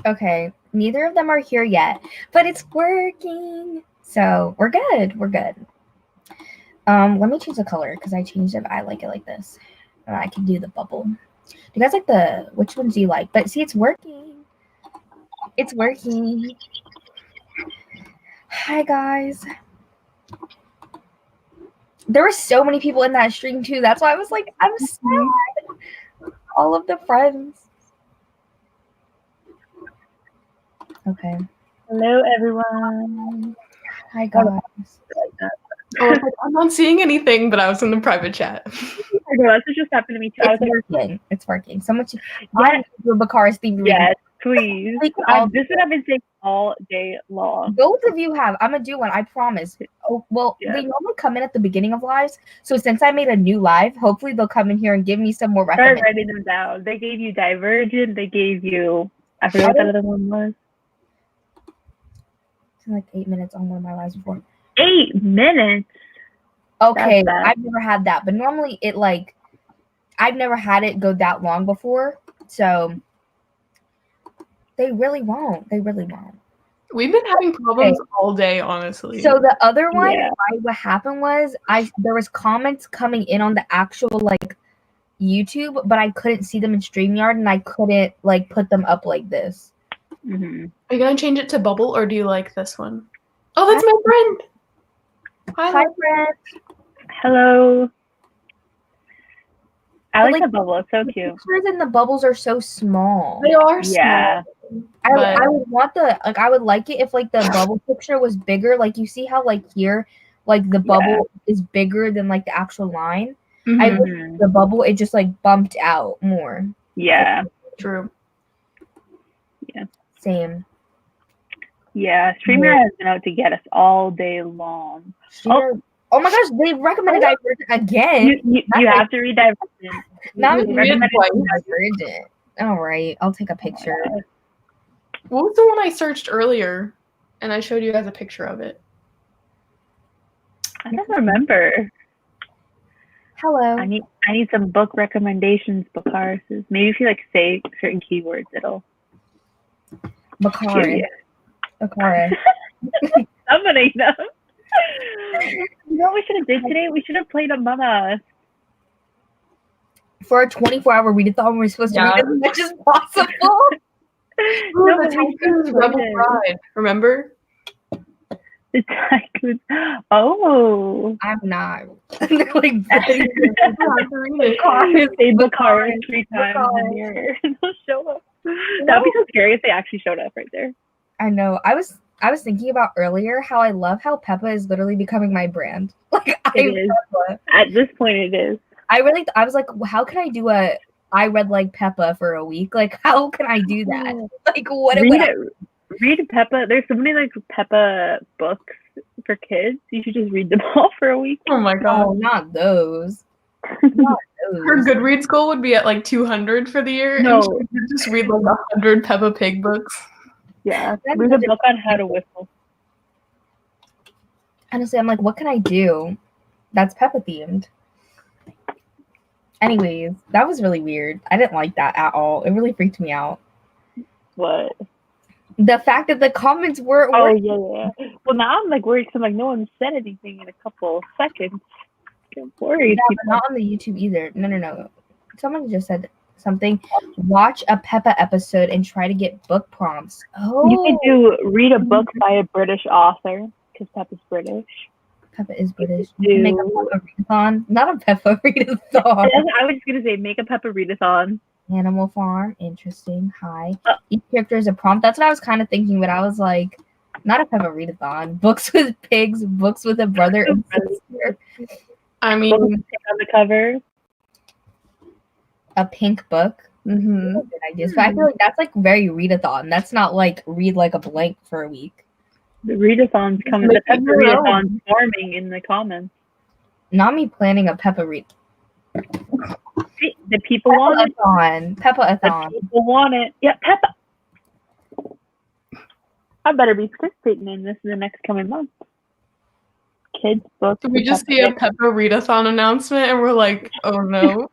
Okay, neither of them are here yet, but it's working. So we're good. We're good. Let me change the color because I changed it. I like it like this. I can do the bubble. Do you guys like which ones do you like? But see, it's working. It's working. Hi, guys. There were so many people in that stream, too. That's why I was like, I'm sad. All of the friends. Okay. Hello, everyone. Hi, guys. Oh, I'm not seeing anything, but I was in the private chat. I know, that's what just happened to me, too. It's working. So much. Yes. Bakara's theme. Yes, please. This is what I've been saying all day long. Both of you have. I'm going to do one. I promise. Oh, well, They normally come in at the beginning of lives. So since I made a new live, hopefully they'll come in here and give me some more recommendations. Start writing them down. They gave you Divergent. They gave you... I forget what that other one was. It's like 8 minutes on one of my lives before. 8 minutes? Okay, I've never had that. But normally it like... I've never had it go that long before. So... They really won't. They really won't. We've been having problems all day, honestly. So the other one, what happened was there was comments coming in on the actual like YouTube, but I couldn't see them in StreamYard, and I couldn't like put them up like this. Mm-hmm. Are you gonna change it to bubble, or do you like this one? Oh, that's my friend. Hi, friend. Hello. I like the bubble. It's so cute. The pictures and the bubbles are so small. They are small. Yeah. I would want I would like it if like the bubble picture was bigger. Like you see how like here, like the bubble is bigger than like the actual line. Mm-hmm. I wish the bubble it just like bumped out more. Yeah. True. Yeah. Same. Yeah. Streamyard has been out to get us all day long. Oh my gosh, they recommended Divergent again. You have to read Divergent. Now Divergent. All right, I'll take a picture. What was the one I searched earlier? And I showed you guys a picture of it. I don't remember. Hello. I need some book recommendations, Bakar. Maybe if you like say certain keywords, it'll. Bakar. Somebody knows. You know what we should have did today? We should have played Among Us. For a 24-hour readathon, we're supposed to read as much as possible. No, the Tycoon's Rebel Bride. Remember? The Tycoon. Oh. I'm not. Like, say Bakar 3 times in the mirror. They'll show up. That'd be so scary if they actually showed up right there. I know. I was thinking about earlier how I love how Peppa is literally becoming my brand. Like it is. Peppa. At this point, it is. I was like, well, how can I do I read like Peppa for a week? Like, how can I do that? Like, what? Read Peppa. There's so many like Peppa books for kids. You should just read them all for a week. Oh my god! Oh, not those. Her Goodreads goal would be at like 200 for the year. No, and she would just read like 100 Peppa Pig books. Yeah, read a book on how to whistle. Honestly, I'm like, what can I do that's Peppa themed? Anyways, that was really weird. I didn't like that at all. It really freaked me out. What? The fact that the comments were. Oh, yeah. Well, now I'm like worried because I'm like, no one said anything in a couple seconds. I'm worried. Yeah, but not on the YouTube either. No. Someone just said something. Watch a Peppa episode and try to get book prompts. Oh. You could read a book by a British author because Peppa's British. Peppa is British. Make a Peppa readathon. Not a Peppa readathon. I was just going to say, make a Peppa readathon. Animal Farm. Interesting. Hi. Each character is a prompt. That's what I was kind of thinking, but I was like, not a Peppa readathon. Books with pigs. Books with a brother and sister. I mean, on the cover. A pink book. Mm-hmm. Good idea. So I feel like that's like very readathon. That's not like read like a blank for a week. The readathon's coming. The Peppa readathon's forming in the comments. Not me planning a Peppa read. The people want it. Peppa-a-thon. The people want it. Yeah, Peppa. I better be participating in this in the next coming month. Kids books. Did we just see a Peppa readathon announcement and we're like, oh no.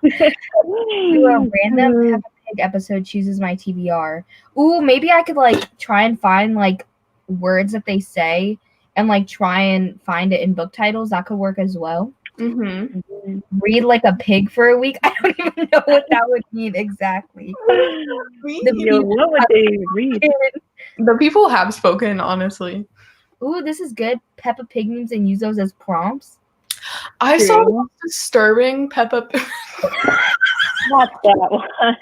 Do a random Peppa Pig episode chooses my TBR. Ooh, maybe I could like try and find like words that they say and like try and find it in book titles. That could work as well. Mm-hmm. Read like a pig for a week. I don't even know what that would mean exactly. Yo, what would they read? The people have spoken, honestly. Ooh, this is good. Peppa Pig memes and use those as prompts. I saw the most disturbing Peppa. Not that one. I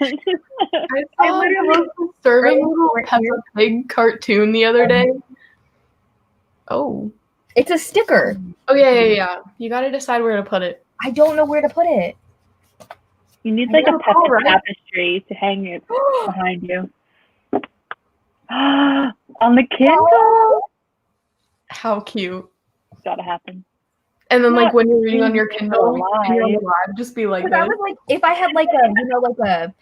saw the most disturbing little Peppa Pig cartoon the other day. Oh. It's a sticker. Oh yeah. You gotta decide where to put it. I don't know where to put it. You need like a Peppa tapestry to hang it behind you. On the Kindle. How cute. Gotta happen. And then like when you're reading on your Kindle and you're live, just be like this. I was like, if I had like a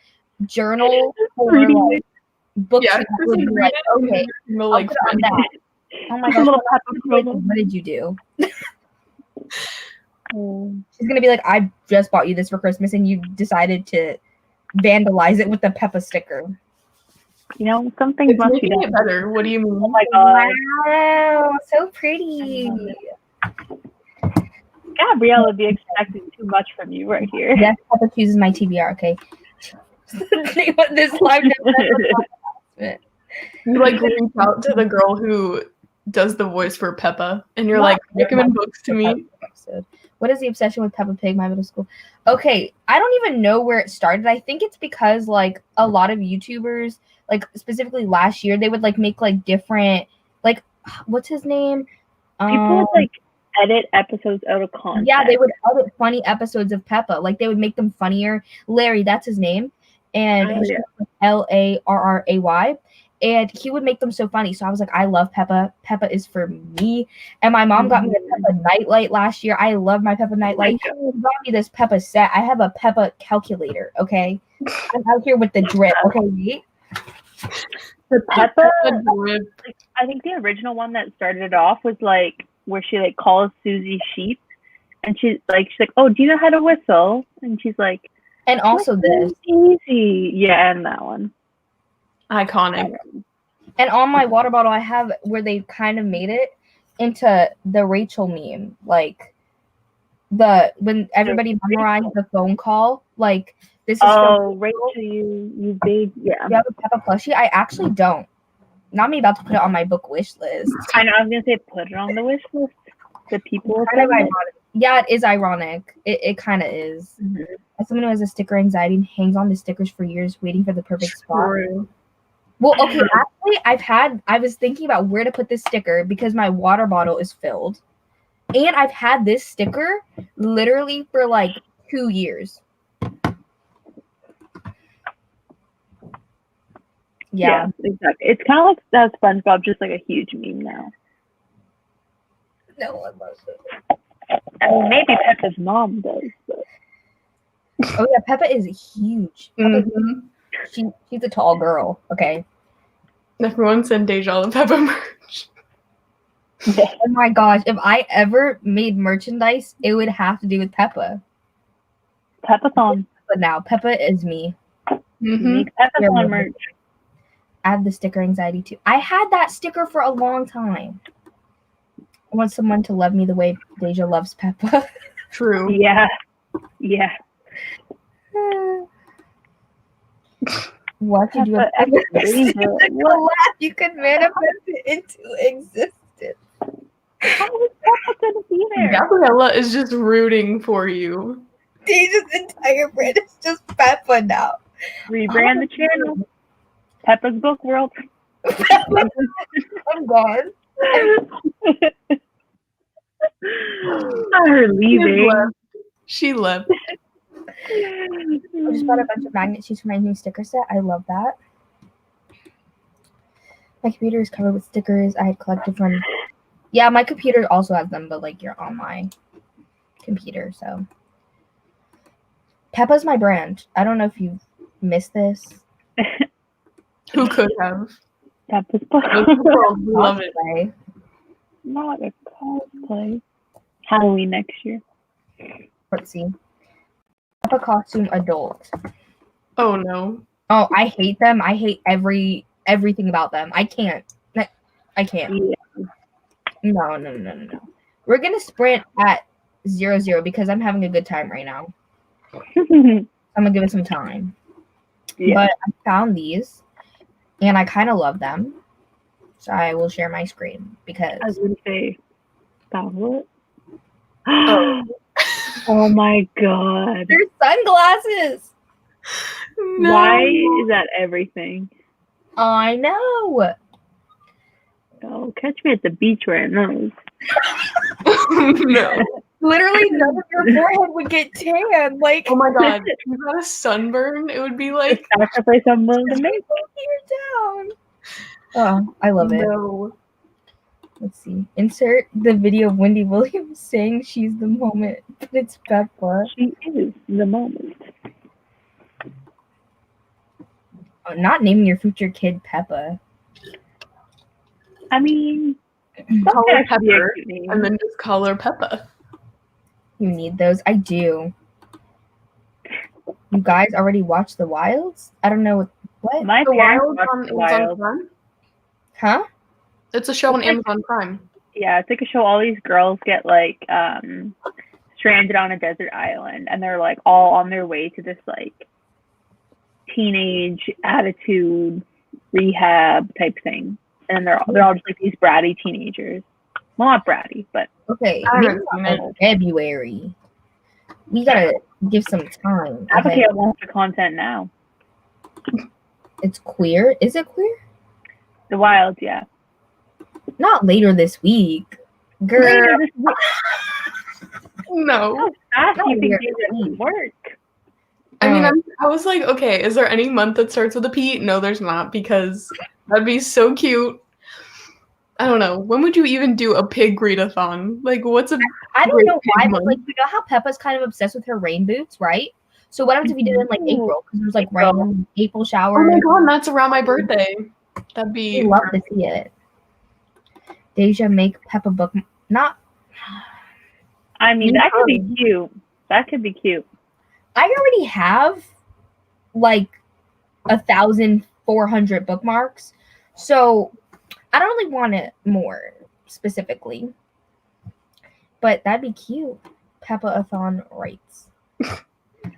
journal or like books, yeah, would be like, okay, like on that. Oh my gosh, what did you do? She's gonna be like, I just bought you this for Christmas and you decided to vandalize it with a Peppa sticker. You know, some things must be done. It better. What do you mean? Oh my god. Wow, so pretty. Gabrielle would be expecting too much from you right here. Yes, Peppa chooses my TBR, okay. This live you like reach out to the girl who does the voice for Peppa and you're like, recommend books to me. What is the obsession with Peppa Pig, my middle school? Okay, I don't even know where it started. I think it's because like a lot of YouTubers, like specifically last year, they would like make like different, like what's his name? People would like edit episodes out of context. Yeah, they would edit funny episodes of Peppa. Like they would make them funnier. Larry, that's his name. And Larray. And he would make them so funny. So I was like, I love Peppa. Peppa is for me. And my mom got me a Peppa nightlight last year. I love my Peppa nightlight. She got me this Peppa set. I have a Peppa calculator, okay? I'm out here with the drip, okay? The Peppa drip. Like, I think the original one that started it off was like where she like calls Susie sheep. And she's like, oh, do you know how to whistle? And she's like, and also this. Easy. Yeah, and that one. Iconic. And on my water bottle, I have where they kind of made it into the Rachel meme, like when everybody memorized the phone call, like this is Rachel, you big, yeah. You have a Peppa plushie? I actually don't. Not me about to put it on my book wish list. I know. I was gonna say put it on the wish list. The people. Kind of ironic. Yeah, it is ironic. It kind of is. Mm-hmm. As someone who has a sticker anxiety and hangs on to stickers for years, waiting for the perfect spot. Well, okay, actually, I was thinking about where to put this sticker because my water bottle is filled. And I've had this sticker literally for like 2 years. Yeah, exactly. It's kind of like that SpongeBob, just like a huge meme now. No one loves it. I mean, maybe Peppa's mom does, but... Oh, yeah, Peppa is huge. She's a tall girl, okay? Everyone send Daijah the Peppa merch. Oh my gosh, if I ever made merchandise, it would have to do with Peppa. Peppathon. But now, Peppa is me. Make Peppathon merch. I have the sticker anxiety too. I had that sticker for a long time. I want someone to love me the way Daijah loves Peppa. True. Yeah. What did you have? You could manifest it into existence. How is Peppa gonna be there? Gabriella is just rooting for you. Daijah's entire brand is just Peppa now. Rebrand the channel. Peppa's Book World. I'm gone. Her leaving. She left. I just bought a bunch of magnet sheets for my new sticker set. I love that. My computer is covered with stickers I had collected from... Yeah, my computer also has them, but like you're on my computer, so... Peppa's my brand. I don't know if you missed this. Who could have? Peppa's Book World. Love it. Not a cosplay. Halloween next year. Let's see. Peppa costume adult. Oh no. Oh, I hate them. I hate everything about them. I can't. I can't. Yeah. No. We're gonna sprint at 0-0 because I'm having a good time right now. I'm gonna give it some time. Yeah. But I found these, and I kind of love them. So I will share my screen because I was gonna say, found what? Oh. Oh my god! they're sunglasses. No. Why is that everything? I know. Oh, catch me at the beach wearing those. No. Literally, none of your forehead would get tan. Like, Oh my god. If you got a sunburn, it would be like Sacrifice I'm willing to make. you're down. Oh, I love it. no. Let's see. Insert the video of Wendy Williams saying she's the moment, but it's Peppa. She is the moment. Oh, not naming your future kid Peppa. I mean, Call her that could be a Pepper, cute name. and then just call her Peppa. You need those. I do. You guys already watched The Wilds? I don't know what. My The parents Wild watched on The Amazon Wild. Prime? Huh? It's a show on It's like- Amazon Prime. Yeah, it's like a show. All these girls get like stranded on a desert island, and they're like all on their way to this like teenage attitude rehab type thing, and they're all just like these bratty teenagers. Well, not bratty, but Okay. I Maybe haven't seen not in February. We gotta give some time. Okay. Abigail wants the content now. It's queer. Is it queer? The Wild, yeah. Not later this week. Girl. Later this week. No. How fast do you think Later these this would week. work? I mean, I was like, okay, is there any month that starts with a P? No, there's not, because that'd be so cute. I don't know. When would you even do a pig readathon? Like, what's a I don't great know why, pig but month? like you know how Peppa's kind of obsessed with her rain boots, right? So what happens if we did it in like April? Because it was like rain, April Oh shower. my god, that's around my birthday. That'd be We love to see it. Daijah make Peppa book not. I mean, You that could be know. cute. That could be cute. I already have like 1,400 bookmarks, so I don't really want it more specifically. But that'd be cute. Peppa-a-thon rights.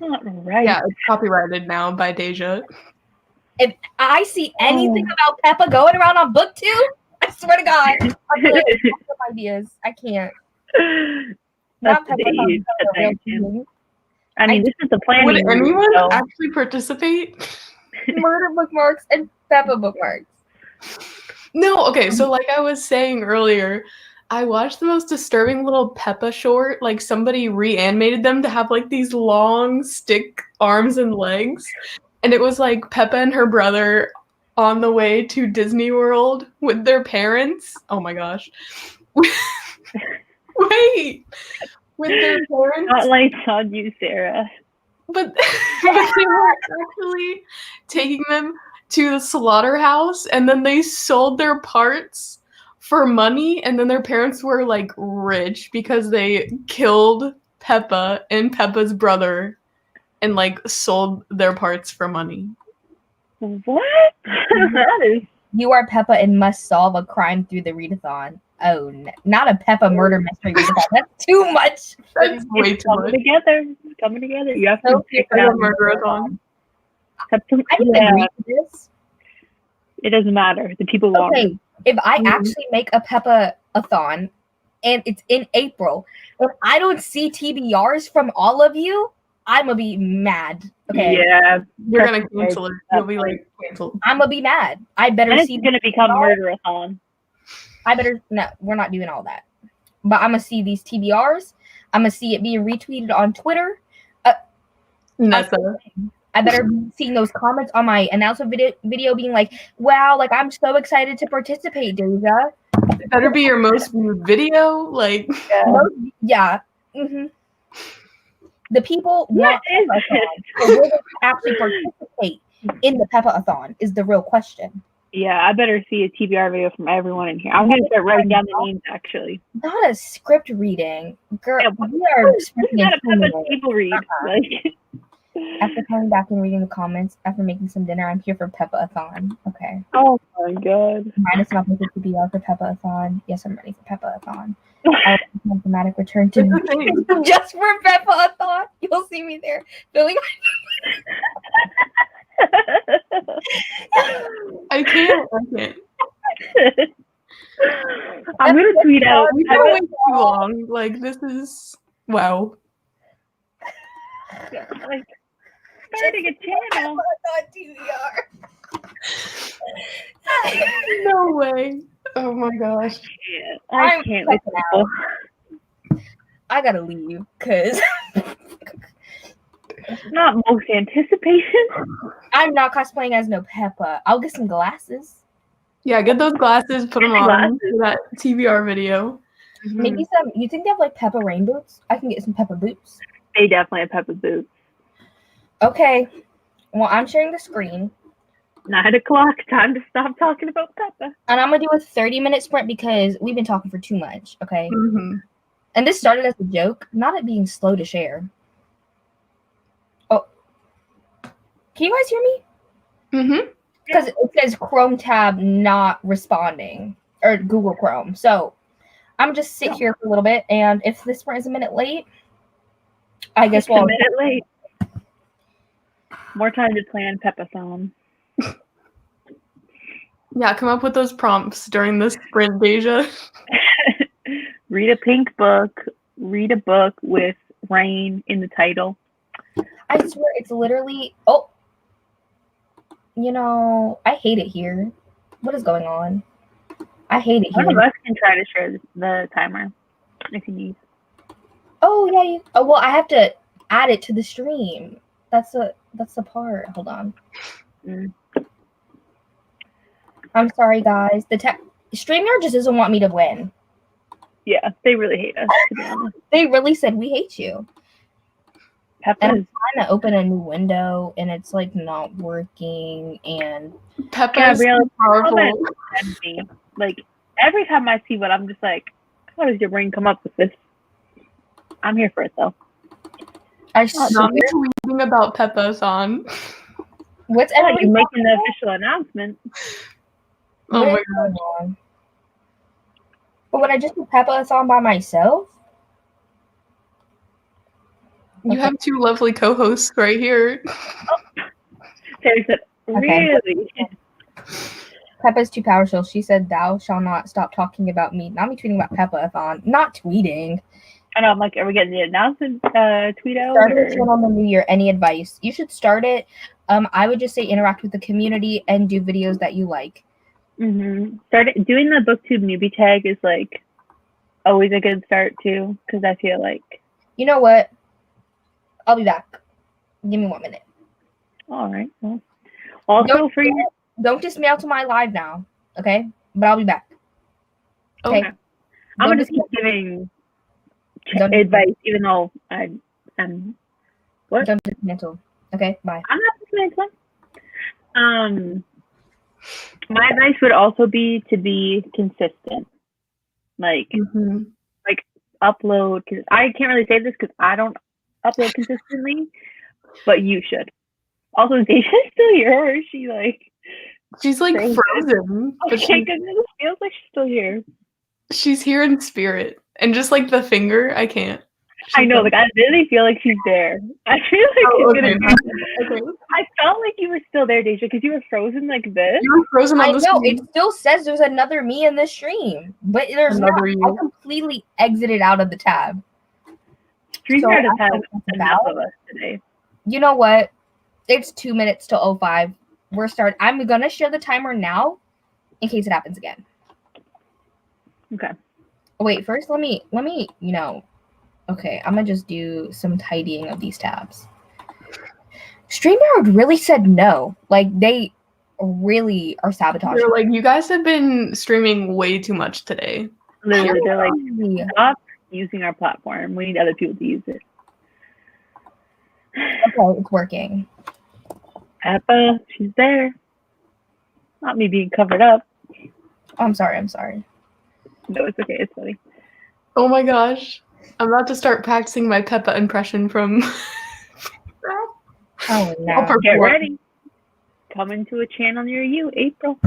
Not right. yeah, it's copyrighted now by Daijah. If I see anything about Peppa going around on BookTube, I swear to God, I'm gonna make up ideas. I can't. That's Not Peppa. the Peppa, age Peppa, real thing, too. team. I mean, this is the planning. Would anyone so actually participate? Murder bookmarks and Peppa bookmarks. No, okay, so like I was saying earlier, I watched the most disturbing little Peppa short. Like somebody reanimated them to have like these long stick arms and legs. And it was like Peppa and her brother on the way to Disney World with their parents. Oh my gosh. Wait. With their parents. spotlights on you, Sarah. But they were actually taking them to the slaughterhouse, and then they sold their parts for money, and then their parents were like rich because they killed Peppa and Peppa's brother and like sold their parts for money. What? That is. You are Peppa and must solve a crime through the readathon. Oh, not a Peppa murder mystery readathon. That's too much. That's way It's too coming much. together. It's coming together. You have to So pick It's it a up. murderathon. Have to, I didn't yeah, agree to this. it doesn't matter. The people want it. Okay, if I Mhm. actually make a Peppa-a-thon and it's in April, and I don't see TBRs from all of you, I'm gonna be mad. Okay, Yeah. You're gonna cancel it. You'll be like canceled. I'm gonna be mad. I better And it's see. going to become murderathon. I better no. We're not doing all that. But I'm gonna see these TBRs. I'm gonna see it being retweeted on Twitter. Nessa. I better be seeing those comments on my announcement video being like, "Wow, like I'm so excited to participate, Daijah." It better be your most viewed video. Like Yeah. Mm-hmm. The people What want is Peppa-a-thon. So will they actually participate in the Peppa-a-thon is the real question. Yeah, I better see a TBR video from everyone in here. I'm going to start writing down the names, actually. Not a script reading. Girl, Yeah, we are This is speaking not a in Peppa human. table read. Like, After coming back and reading the comments, after making some dinner, I'm here for Peppa-a-thon. Okay. Oh my god. Minus not making PBR for Peppa-a-thon. Yes, I'm ready for Peppa-a-thon. I'll make a dramatic return to just for Peppa-a-thon. You'll see me there filling. I can't. I'm gonna tweet out. We've been waiting too long. Like, this is wow. Like, starting a channel. No way. Oh my gosh. Yeah, I can't wait. I gotta leave because not most anticipation. I'm not cosplaying as no Peppa. I'll get some glasses. Yeah, get those glasses, put them on for that TBR video. Maybe some. You think they have like Peppa rain boots? I can get some Peppa boots. They definitely have Peppa boots. Okay. Well, I'm sharing the screen. 9 o'clock. Time to stop talking about Peppa. And I'm gonna do a 30-minute sprint because we've been talking for too much. Okay. Mm-hmm. And this started as a joke, not it being slow to share. Oh, can you guys hear me? Mm-hmm. Because it says Chrome tab not responding, or Google Chrome. So I'm just sit here for a little bit, and if this sprint is a minute late, I guess we'll. A minute late. More time to plan Peppa-thon. Yeah, come up with those prompts during the sprint, Daijah. Read a pink book. Read a book with rain in the title. I swear it's literally. Oh, you know, I hate it here. What is going on? I hate it here. One of us can try to share the timer if you need. Oh yeah. Oh well, I have to add it to the stream. That's the part. Hold on. I'm sorry, guys. The Streamyard just doesn't want me to win. Yeah, they really hate us, to be honest. They really said we hate you. Peppa and I'm trying to open a new window, and it's like not working. And Peppa is so powerful. Like every time I see one, I'm just like, how does your brain come up with this? I'm here for it though. I'm tweeting about Peppa-thon. What's everybody making the official announcement? Oh my god. But when I just do Peppa-thon by myself? You have two lovely co-hosts right here. Terry said, really? Peppa's too powerful. She said, thou shall not stop talking about me. Not me tweeting about Peppa-thon. Not tweeting. I know, I'm like, are we getting the announcement tweet out? Start a channel in the new year. Any advice? You should start it. I would just say interact with the community and do videos that you like. Doing the BookTube newbie tag is like always a good start too, because I feel like. You know what? I'll be back. Give me 1 minute. All right. Well, also don't dismail to my live now, okay? But I'll be back. Okay. I'm gonna just keep giving advice, even though I'm what? Don't dismantle. Okay, bye. I'm not dismantling. My advice would also be to be consistent. Like, like upload. Because I can't really say this because I don't upload consistently, but you should. Also, is Daijah still here, or is she like? She's like frozen. Okay, goodness, it feels like she's still here. She's here in spirit, and just like the finger, I can't. I know, like I really feel like she's there. I feel like it's gonna be. I felt like you were still there, Daijah, because you were frozen like this. You were frozen on the screen. It still says there's another me in the stream, but there's another not. I completely exited out of the tab. Streamyard has had enough of us today. You know what? It's 2 minutes to 05. We're starting. I'm gonna share the timer now, in case it happens again. Okay. Wait. First, let me. You know. Okay, I'm gonna just do some tidying of these tabs. Streamyard really said no. Like, they really are sabotaging. They're like, you guys have been streaming way too much today. Literally, they're like, stop using our platform. We need other people to use it. Okay, it's working. Peppa, she's there. Not me being covered up. Oh, I'm sorry. No, it's okay. It's funny. Oh my gosh. I'm about to start practicing my Peppa impression from... Oh no. Get ready. Coming to a channel near you, April.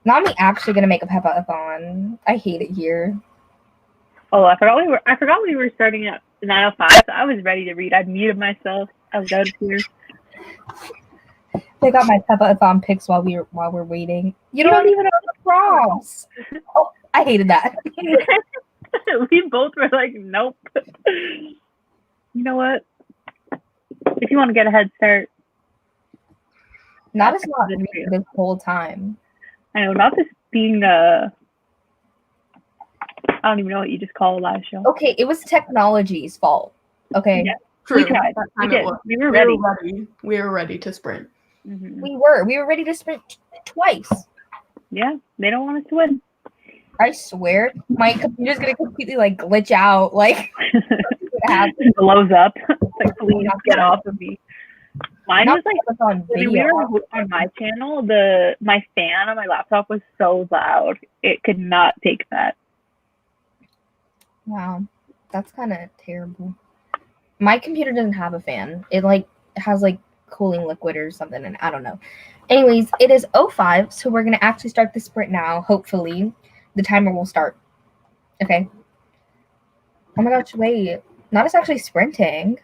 Now I'm actually gonna make a Peppa-a-thon. I hate it here. Oh, I forgot we were starting at 9:05. So I was ready to read. I muted myself. I was out of here. I got my Peppa-a-thon pics while we're waiting. You don't even know the prompts. Oh, I hated that. We both were like, nope. You know what? If you want to get a head start. Not reading this whole time. I know, not this being I don't even know what you just call a live show. Okay, it was technology's fault. Okay. Yeah. True. We tried. We did. We were ready. We were ready to sprint. Mm-hmm. We were ready to sprint twice. Yeah, they don't want us to win. I swear, my computer's gonna completely like glitch out. Like, it blows up. Like, please get off of me. Mine was like on when we were on my channel. My fan on my laptop was so loud; it could not take that. Wow, that's kind of terrible. My computer doesn't have a fan. It like has like cooling liquid or something, and I don't know. Anyways, it is 05, so we're gonna actually start the sprint now. Hopefully, the timer will start. Okay. Oh my gosh! Wait, not us actually sprinting.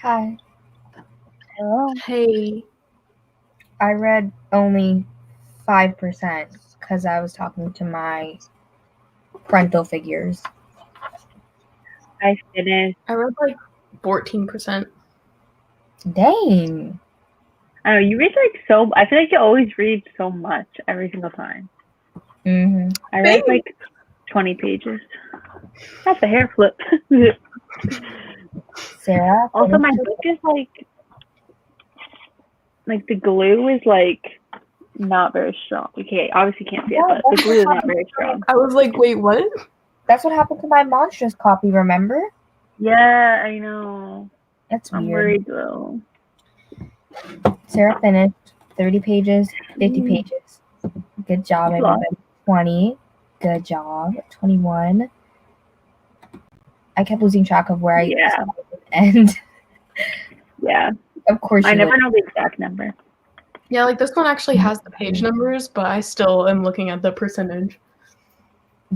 Hi. Hello. Hey. I read only 5% because I was talking to my parental figures. I finished. I read like 14%. Dang. I don't know, you read like so. I feel like you always read so much every single time. Mm-hmm. I read like 20 pages. That's a hair flip. Sarah? Also, my book is like the glue is like not very strong. Okay, obviously can't see it, but the glue is not very strong. I was like, wait, what? That's what happened to my monstrous copy, remember? Yeah, I know. That's I'm weird. worried though. Sarah finished 30 pages, 50 pages. Good job, That's a lot. everybody. 20. Good job. 21. I kept losing track of where I started and Yeah. of course I you never would. know the exact number. Yeah, like this one actually has the page numbers, but I still am looking at the percentage.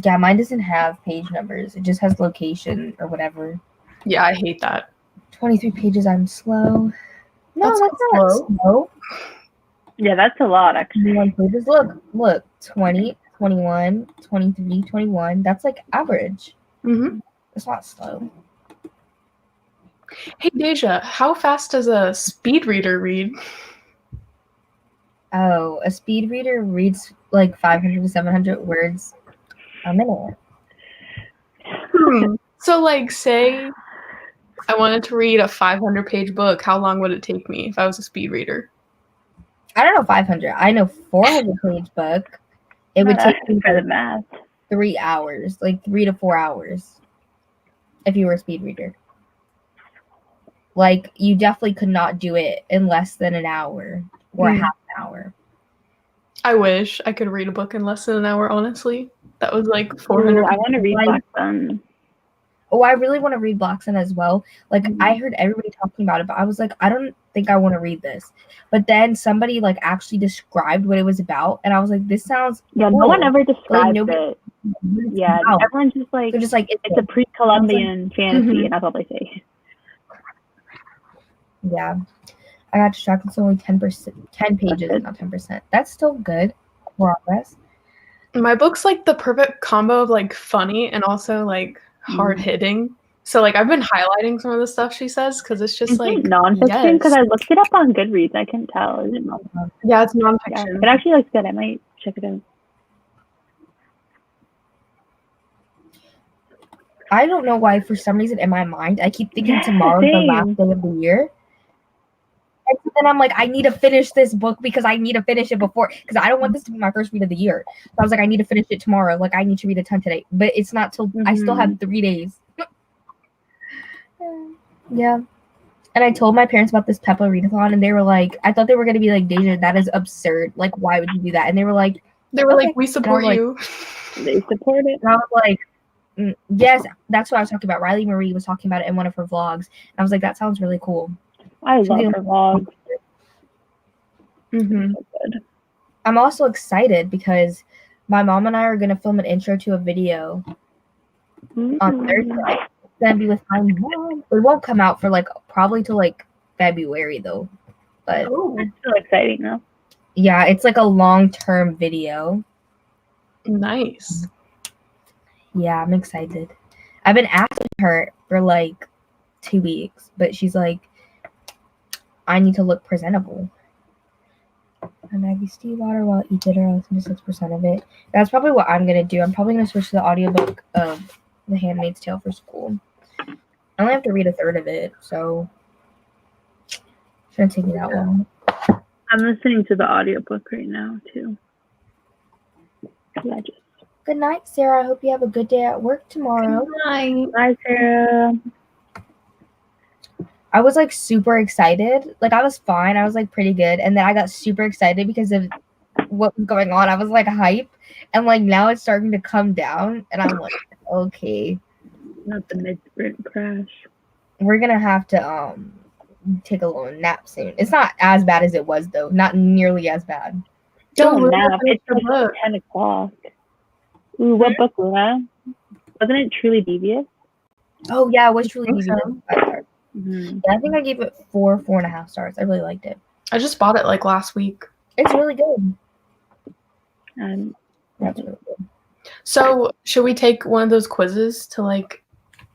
Yeah, mine doesn't have page numbers. It just has location or whatever. Yeah, I hate that. 23 pages, I'm slow. No, That's that's not slow. Yeah, that's a lot actually. 21 pages. Look. 20, 21, 23, 21. That's like average. Mm-hmm. It's not slow. Hey, Daijah, how fast does a speed reader read? Oh, a speed reader reads like 500 to 700 words a minute. So, like, say I wanted to read a 500-page book, how long would it take me if I was a speed reader? I don't know 500. I know 400-page book. It would take me for the math. 3 hours, like 3 to 4 hours, if you were a speed reader. Like, you definitely could not do it in less than an hour or half an hour. I wish I could read a book in less than an hour, honestly. That was like 400. Ooh, I want to read Black Sun. Oh, I really want to read Black Sun as well. Like, I heard everybody talking about it, but I was like, I don't think I want to read this. But then somebody, like, actually described what it was about, and I was like, this sounds cool. No one ever described it. Yeah, everyone's just like, they're just like, it's a pre-Columbian fantasy, and that's all they say. Yeah. I got distracted. It's only 10 pages, not 10%. That's still good progress. My book's like the perfect combo of like funny and also like hard hitting. So like I've been highlighting some of the stuff she says because it's just like nonfiction. Because I looked it up on Goodreads, I couldn't tell. Is it nonfiction? Yeah, it's nonfiction. Yeah, it actually looks good. I might check it out. I don't know why, for some reason in my mind, I keep thinking tomorrow's the last day of the year. And then I'm like, I need to finish this book because I need to finish it before, because I don't want this to be my first read of the year. So I was like, I need to finish it tomorrow. Like, I need to read a ton today. But it's not till I still have 3 days. Yeah. And I told my parents about this Peppa readathon, and they were like, I thought they were going to be like, Daijah, that is absurd. Like, why would you do that? And they were like, we support you. They support it. And I was like, yes, that's what I was talking about. Riley Marie was talking about it in one of her vlogs. And I was like, that sounds really cool. I love her vlogs. So good. I'm also excited because my mom and I are going to film an intro to a video on Thursday. It's going to be with my mom. It won't come out for probably till February though. But it's so exciting though. Yeah, it's like a long-term video. Nice. Yeah, I'm excited. I've been asking her for 2 weeks, but she's like, I need to look presentable. And Maggie Steve water while eat dinner, I'll listen to 6% of it. That's probably what I'm gonna do. I'm probably gonna switch to the audiobook of The Handmaid's Tale for school. I only have to read a third of it, so it shouldn't take me that long. I'm listening to the audiobook right now too. Good night, Sarah. I hope you have a good day at work tomorrow. Good night. Bye, Sarah. I was super excited. I was fine. I was pretty good. And then I got super excited because of what was going on. I was hype. And now it's starting to come down. And I'm like, okay. Not the mid-sprint crash. We're going to have to take a little nap soon. It's not as bad as it was though. Not nearly as bad. Don't nap. It's 10 o'clock. Ooh, what book was that? Wasn't it Truly Devious? Oh yeah, it was Truly Devious. Mhm. Yeah, I think I gave it 4.5 stars. I really liked it. I just bought it like last week. It's really good. That's really good. So should we take one of those quizzes to like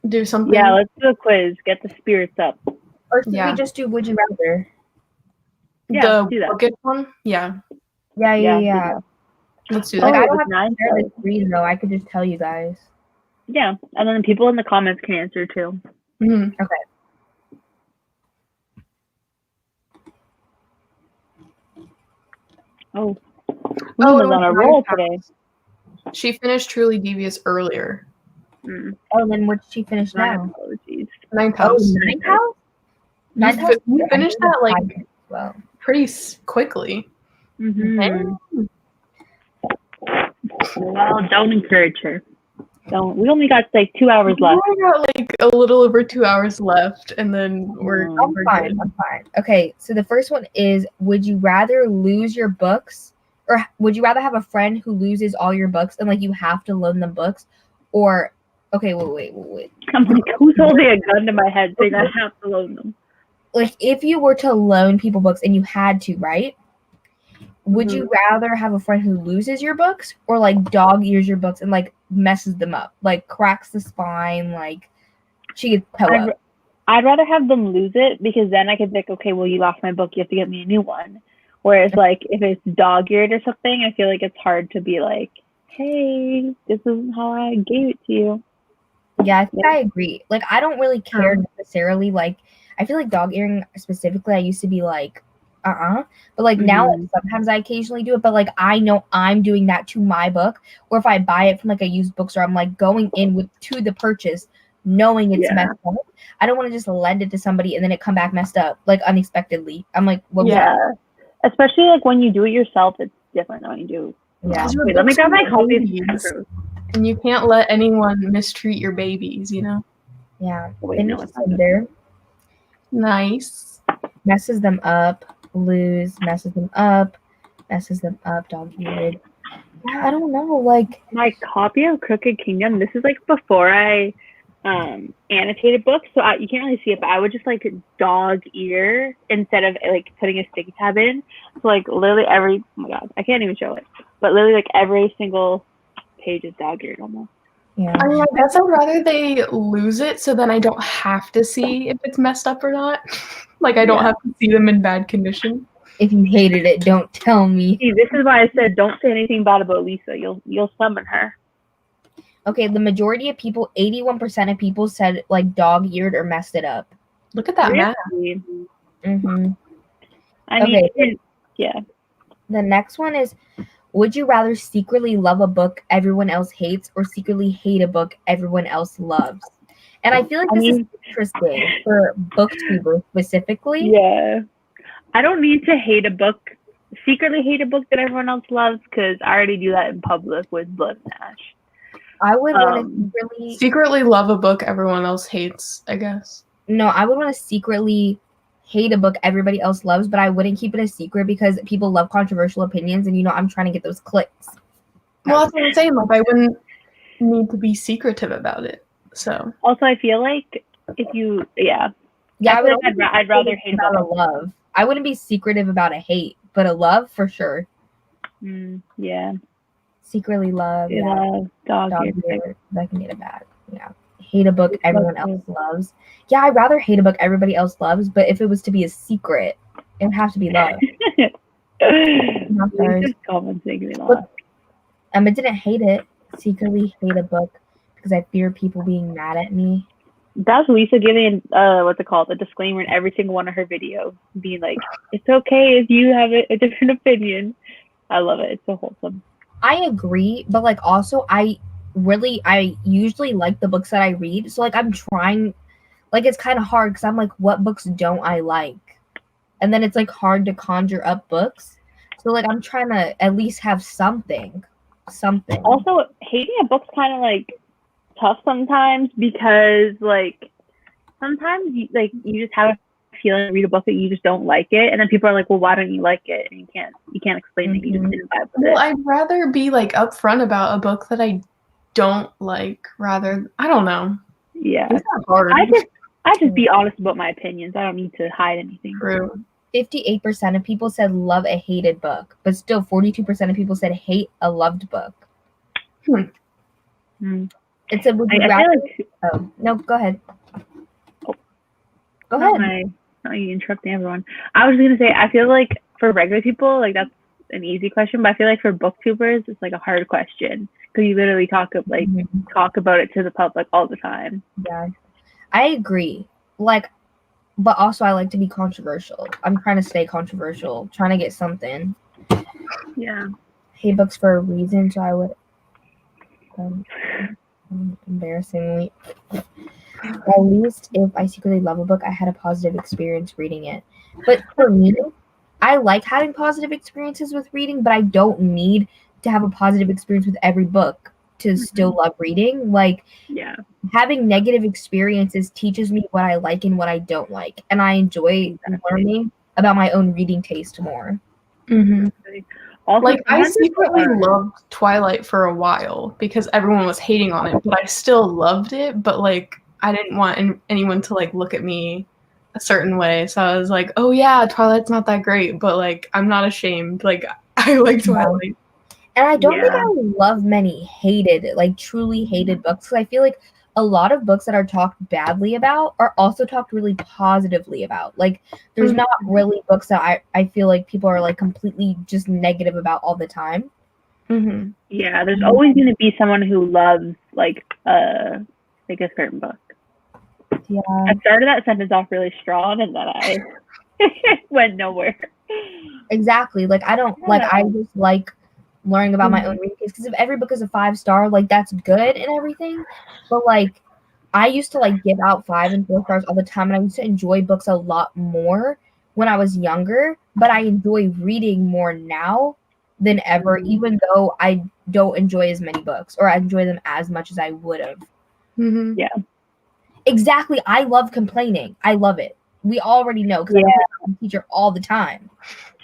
do something? Yeah, let's do a quiz. Get the spirits up. Or should we just do Would You Rather? Yeah, the do that. Good one? Yeah. Yeah. Let's do Like, that. I don't have to share the screen, though. I could just tell you guys. Yeah, and then people in the comments can answer too. Mm-hmm. Okay. Oh, Luna's on a roll today. She finished Truly Devious earlier. Oh, then what did she finish now? Apologies. Ninth House. Oh, Ninth House? Ninth House? You finished that like well, pretty quickly. Mm-hmm. Well, don't encourage her. Don't. We only got like 2 hours left. We got like a little over 2 hours left, and then we're fine. I'm fine. Okay, so the first one is: would you rather lose your books, or would you rather have a friend who loses all your books and like you have to loan them books, or okay, wait. I'm like, who's holding a gun to my head saying I have to loan them? Like, if you were to loan people books and you had to, right? Would you rather have a friend who loses your books or like dog ears your books and like messes them up, like cracks the spine, like she gets toe up? I'd rather have them lose it because then I could think, okay, well, you lost my book, you have to get me a new one. Whereas like if it's dog eared or something, I feel like it's hard to be like, hey, this isn't how I gave it to you. Yeah, I think I agree. Like, I don't really care necessarily. Like, I feel like dog earing specifically, I used to be like, but like now like, sometimes I occasionally do it, but like I know I'm doing that to my book, or if I buy it from like a used bookstore, I'm like going in to the purchase knowing it's messed up. I don't want to just lend it to somebody and then it come back messed up like unexpectedly. I'm like, well, especially like when you do it yourself, it's different than when you do. Yeah. Wait, let me grab my coffee. And you can't let anyone mistreat your babies, you know? Yeah. Wait, no, it's not there. Nice. Messes them up. Lose, messes them up, dog-eared. Yeah, I don't know. Like, my copy of Crooked Kingdom, this is like before I annotated books, so you can't really see it, but I would just like dog ear instead of like putting a sticky tab in. So like literally oh my god, I can't even show it, but literally like every single page is dog eared almost. Yeah. I mean, I guess I'd rather they lose it so then I don't have to see if it's messed up or not. Like, I don't have to see them in bad condition. If you hated it, don't tell me. See, this is why I said don't say anything bad about Lisa. You'll summon her. Okay, the majority of people, 81% of people said like dog-eared or messed it up. Look at that math. I mean, yeah. The next one is: would you rather secretly love a book everyone else hates or secretly hate a book everyone else loves? And I feel like this is interesting for booktubers specifically. Yeah. I don't need to secretly hate a book that everyone else loves, because I already do that in public with Blood and Ash. I would want to secretly love a book everyone else hates, I guess. No, I would want to secretly hate a book everybody else loves, but I wouldn't keep it a secret because people love controversial opinions, and I'm trying to get those clicks. Well, that's what I'm saying. Like, I wouldn't need to be secretive about it. So also, I feel like if you, I'd rather hate about a love. I wouldn't be secretive about a hate, but a love for sure. Yeah. Secretly love. Dog ear. That can get it bad. Yeah. Hate a book everyone else loves. Yeah, I'd rather hate a book everybody else loves, but if it was to be a secret, it would have to be love. Comments making me laugh. Emma didn't hate it. Secretly hate a book because I fear people being mad at me. That's Lisa giving a disclaimer in every single one of her videos, being like, it's okay if you have a different opinion. I love it. It's so wholesome. I agree, but like also I usually like the books that I read. So like I'm trying, like it's kind of hard because I'm like, what books don't I like? And then it's like hard to conjure up books. So like I'm trying to at least have something. Also, hating a book's kind of like tough sometimes, because like sometimes you just have a feeling, read a book that you just don't like it, and then people are like, well, why don't you like it? And you can't explain that you just didn't vibe with it. Well, I'd rather be like upfront about a book that I don't like, rather, I don't know. Yeah, it's not hard. I just be honest about my opinions. I don't need to hide anything. True. 58% of people said love a hated book, but still 42% of people said hate a loved book. It's a would you rather. Oh no, go ahead. Go ahead. You interrupting everyone. I was gonna say I feel like for regular people, like that's an easy question, but I feel like for booktubers, it's like a hard question because you literally talk about it to the public all the time. Yeah, I agree. Like, but also I like to be controversial. I'm trying to stay controversial, trying to get something. Yeah. Hate books for a reason, so I would. Embarrassingly, at least if I secretly love a book, I had a positive experience reading it. But for me, I like having positive experiences with reading, but I don't need to have a positive experience with every book to still love reading. Like, having negative experiences teaches me what I like and what I don't like, and I enjoy learning about my own reading taste more. Also, like I secretly loved Twilight for a while because everyone was hating on it, but I still loved it. But like I didn't want anyone to like look at me a certain way, so I was like, "Oh yeah, Twilight's not that great," but like I'm not ashamed. Like I like Twilight, and I don't think I love many truly hated books because I feel like a lot of books that are talked badly about are also talked really positively about. Like, there's not really books that I feel like people are like completely just negative about all the time. Yeah, there's always going to be someone who loves like a certain book. Yeah, I started that sentence off really strong, and then I went nowhere. Exactly. Like I don't like. I just like learning about my own reading taste because if every book is a 5-star, like that's good and everything, but like I used to like give out 5 and 4 stars all the time, and I used to enjoy books a lot more when I was younger, but I enjoy reading more now than ever, even though I don't enjoy as many books or I enjoy them as much as I would have. Yeah, exactly. I love complaining. I love it. We already know because I'm a teacher all the time.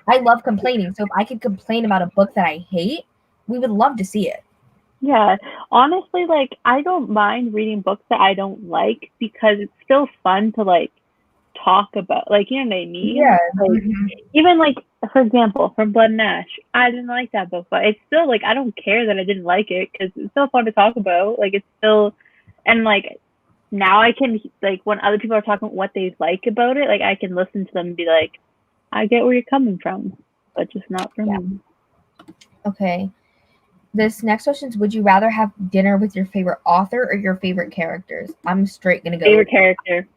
I love complaining. So if I could complain about a book that I hate, we would love to see it. Yeah, honestly, like I don't mind reading books that I don't like because it's still fun to like talk about, like, you know what I mean? Yeah. Like, even like for example, from Blood and Ash, I didn't like that book, but it's still like I don't care that I didn't like it because it's still fun to talk about. Like it's still, and like now I can like when other people are talking about what they like about it, like I can listen to them and be like, I get where you're coming from, but just not for me. Okay. This next question is: would you rather have dinner with your favorite author or your favorite characters? I'm straight gonna go favorite character.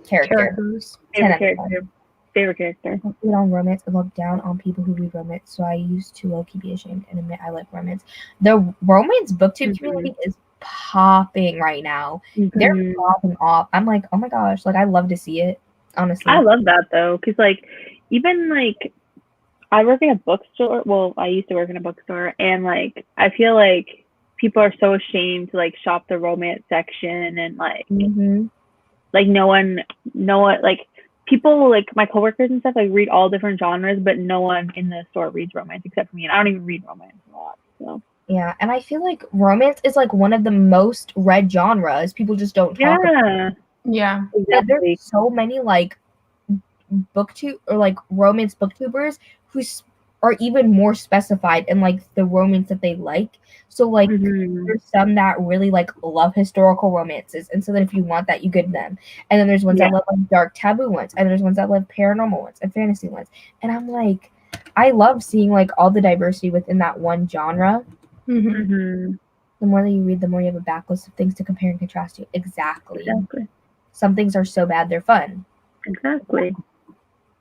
Characters. Favorite character. I read on romance and look down on people who read romance, so I used to low-key be ashamed and admit I like romance. The romance booktube community is popping right now. They're popping off. I'm like, oh my gosh, like I love to see it. Honestly, I love that though, because like even like I work in a bookstore. Well, I used to work in a bookstore, and like I feel like people are so ashamed to like shop the romance section, and like like no one like people like my coworkers and stuff like read all different genres, but no one in the store reads romance except for me, and I don't even read romance a lot. So yeah, and I feel like romance is like one of the most read genres. People just don't talk about it. Yeah, exactly. There's so many like booktube or like romance booktubers who are even more specified in like the romance that they like. So like there's some that really like love historical romances, and so then if you want that, you get them. And then there's ones that love like dark taboo ones, and there's ones that love paranormal ones and fantasy ones. And I'm like, I love seeing like all the diversity within that one genre. The more that you read, the more you have a backlist of things to compare and contrast to. Exactly. Some things are so bad they're fun. Exactly.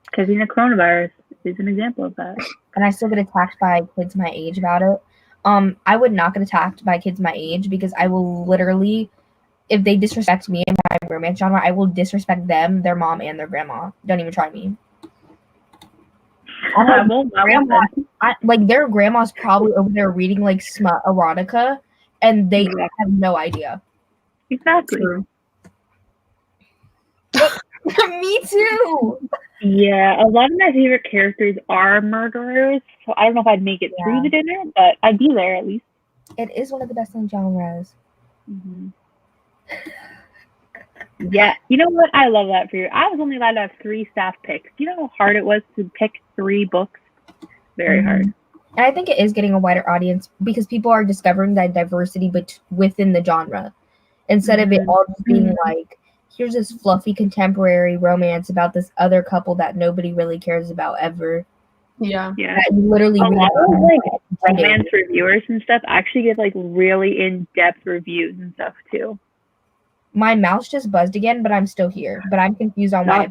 Because coronavirus is an example of that. And I still get attacked by kids my age about it. I would not get attacked by kids my age because I will literally, if they disrespect me in my romance genre, I will disrespect them, their mom, and their grandma. Don't even try me. Like their grandma's probably over there reading like smut erotica, and they have no idea. Exactly. Me too. Yeah, a lot of my favorite characters are murderers, so I don't know if I'd make it through the dinner, but I'd be there at least. It is one of the best genres. Yeah, you know what? I love that for you. I was only allowed to have 3 staff picks. You know how hard it was to pick 3 books? Very hard. And I think it is getting a wider audience because people are discovering that diversity within the genre. Instead of it all just being like, here's this fluffy contemporary romance about this other couple that nobody really cares about ever. Yeah. That you literally a lot of like read romance reviewers and stuff actually give like really in-depth reviews and stuff too. My mouse just buzzed again, but I'm still here. But I'm confused on why.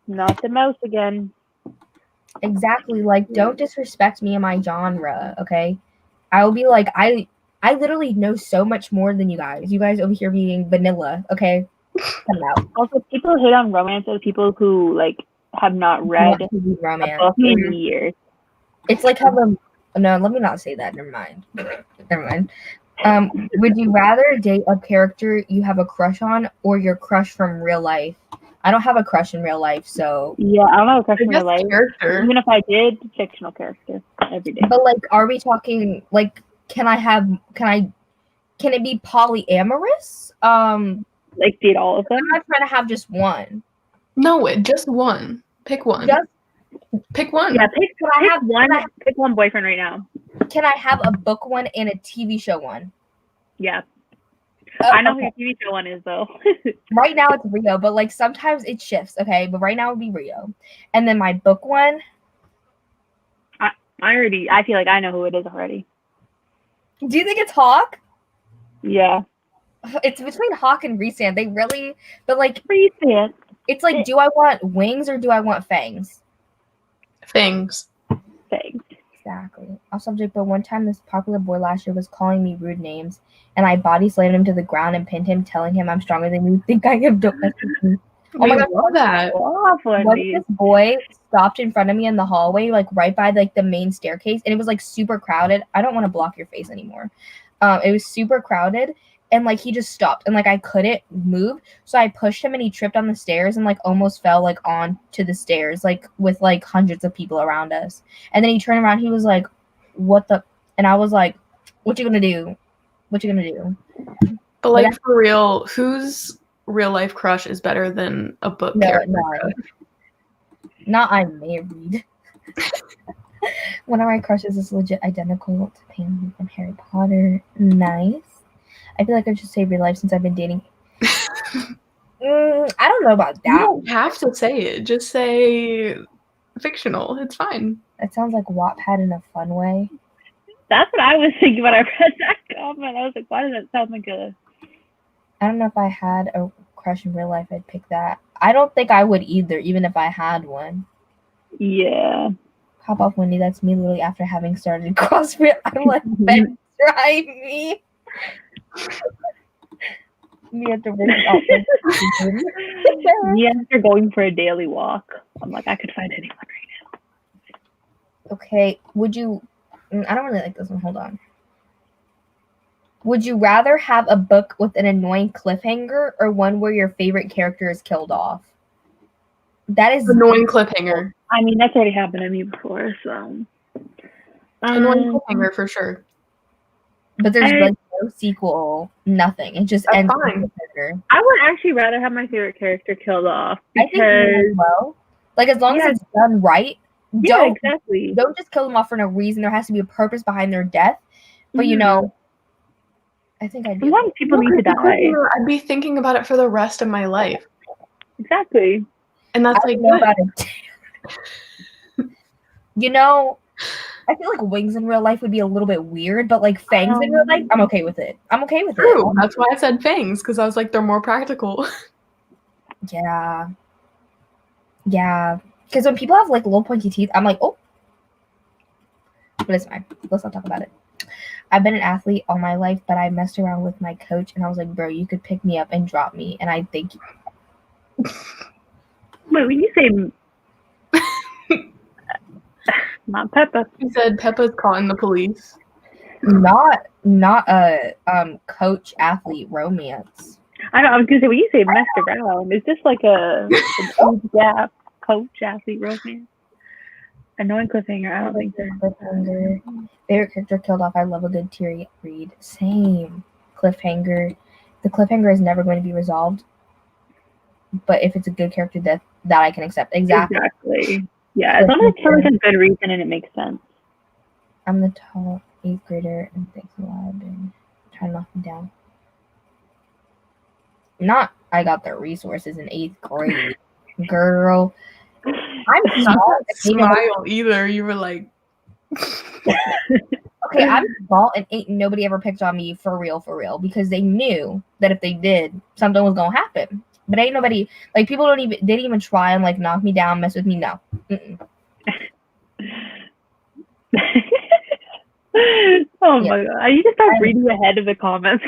Not the mouse again. Exactly. Like, don't disrespect me and my genre, okay? I will be like, I literally know so much more than you guys. You guys over here being vanilla, okay? Come out. Also, people hate on romance as people who like have not read a book in years. It's like how no, let me not say that. Never mind. Would you rather date a character you have a crush on or your crush from real life? I don't have a crush in real life, so yeah, I don't have a crush in real life. Character. Even if I did, fictional character every day. But like, are we talking like? Can it be polyamorous? Like date all of them? I'm not trying to have just one. No, just one. Pick one. Pick one. Yeah, pick one boyfriend right now. Can I have a book one and a TV show one? Yeah. I know who your TV show one is though. Right now it's Rio, but like sometimes it shifts, okay? But right now it would be Rio. And then my book one. I feel like I know who it is already. Do you think it's Hawk? Yeah. It's between Hawk and Resand. They really, but like Resand. It's like, do I want wings or do I want fangs? Fangs. Exactly. Off subject, but one time this popular boy last year was calling me rude names, and I body slammed him to the ground and pinned him, telling him I'm stronger than you think I am. Don't mess with me. Oh my god, love that. What if this boy stopped in front of me in the hallway, like right by like the main staircase, and it was like super crowded. I don't want to block your face anymore. It was super crowded, and like he just stopped, and like I couldn't move, so I pushed him, and he tripped on the stairs and like almost fell like onto the stairs, like with like hundreds of people around us. And then he turned around, he was like, "What the?" And I was like, "What you gonna do? What you gonna do?" But like for real, whose real life crush is better than a book character? Not I'm married. One of my crushes is legit identical to Pam from Harry Potter. Nice. I feel like I should say real life since I've been dating. I don't know about that. You don't have to say it. Just say fictional. It's fine. It sounds like Wattpad in a fun way. That's what I was thinking when I read that comment. I was like, why does that sound like a... I don't know if I had a crush in real life, I'd pick that. I don't think I would either, even if I had one. Yeah. Pop off, Wendy. That's me literally after having started CrossFit. I'm like, Ben, try me. Me after working out. Me after going for a daily walk. I'm like, I could find anyone right now. Okay, would you... I don't really like this one. Hold on. Would you rather have a book with an annoying cliffhanger or one where your favorite character is killed off? That is... Annoying cliffhanger. I mean, that's already happened to me before, so... Annoying cliffhanger for sure. But there's like no sequel, nothing. It just ends. Fine. I would actually rather have my favorite character killed off because, I think well, like as long as it's done right, don't just kill them off for no reason. There has to be a purpose behind their death. But you know, I think I'd. Sometimes people need to die. I'd be thinking about it for the rest of my life. Exactly, and that's like know about it. You know. I feel like wings in real life would be a little bit weird, but like fangs in real life, I'm okay with it. True. That's why I said fangs, because I was like, they're more practical. Yeah. Because when people have like little pointy teeth, I'm like, oh. But it's fine. Let's not talk about it. I've been an athlete all my life, but I messed around with my coach, and I was like, bro, you could pick me up and drop me, and I think. Wait, when you say. Not Peppa. He said Peppa's calling the police. Not a coach athlete romance. I was gonna say when you say messed around, is this like a gap coach athlete romance? Annoying cliffhanger. I don't think cliffhanger. Favorite character killed off. I love a good read. Same cliffhanger. The cliffhanger is never going to be resolved. but if it's a good character death, that I can accept. Exactly. Yeah, as long as it's for like a good reason and it makes sense. I'm the top 8th grader and thanks a lot. I've been trying to knock me down. Not I got the resources in 8th grade, girl. I'm not small. Smile either. You were like, okay, I'm small and ain't nobody ever picked on me for real, because they knew that if they did, something was gonna happen. But ain't nobody like people didn't even try and like knock me down, mess with me. No. Oh my god! I need to start reading ahead of the comments.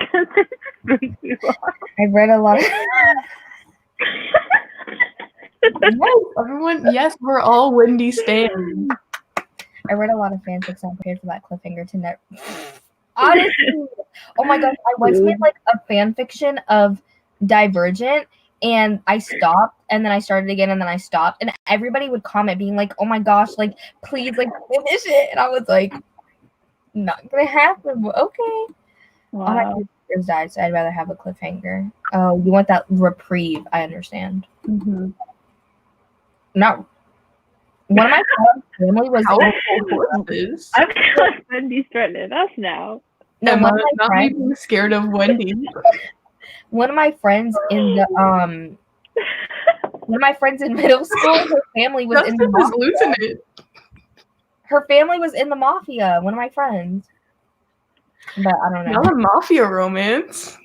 I read a lot of. Yes, everyone. Yes, we're all Wendy stans. I read a lot of fanfics. I'm prepared for that cliffhanger to never. Honestly, oh my gosh! I once made like a fan fiction of Divergent, and I stopped, and then I started again, and then I stopped, and everybody would comment being like, "Oh my gosh, like please, like finish it," and I was like, "Not gonna happen." But okay. Wow. All my characters died, so I'd rather have a cliffhanger. Oh, you want that reprieve? I understand. Mm-hmm. Not. One of my family was. I'm like Wendy's threatening us now. No, one of my friends, being scared of Wendy. One of my friends in the one of my friends in middle school, her family was in the mafia. Her family was in the mafia. One of my friends, but I don't know. Not a mafia romance.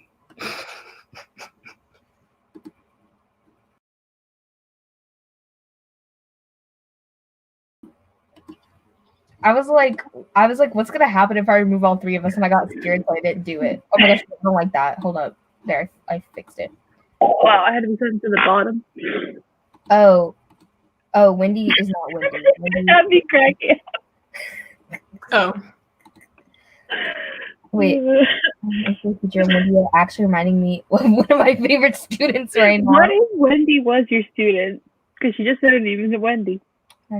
I was like, what's gonna happen if I remove all 3 of us? And I got scared, so I didn't do it. Oh my gosh, I don't like that. Hold up, there, I fixed it. Wow, I had to be sent to the bottom. Oh, Wendy is not Wendy. That'd be cracking. Oh. Wait, teacher Wendy actually reminding me of one of my favorite students right now. What if Wendy was your student? Because she just said her name isn't Wendy.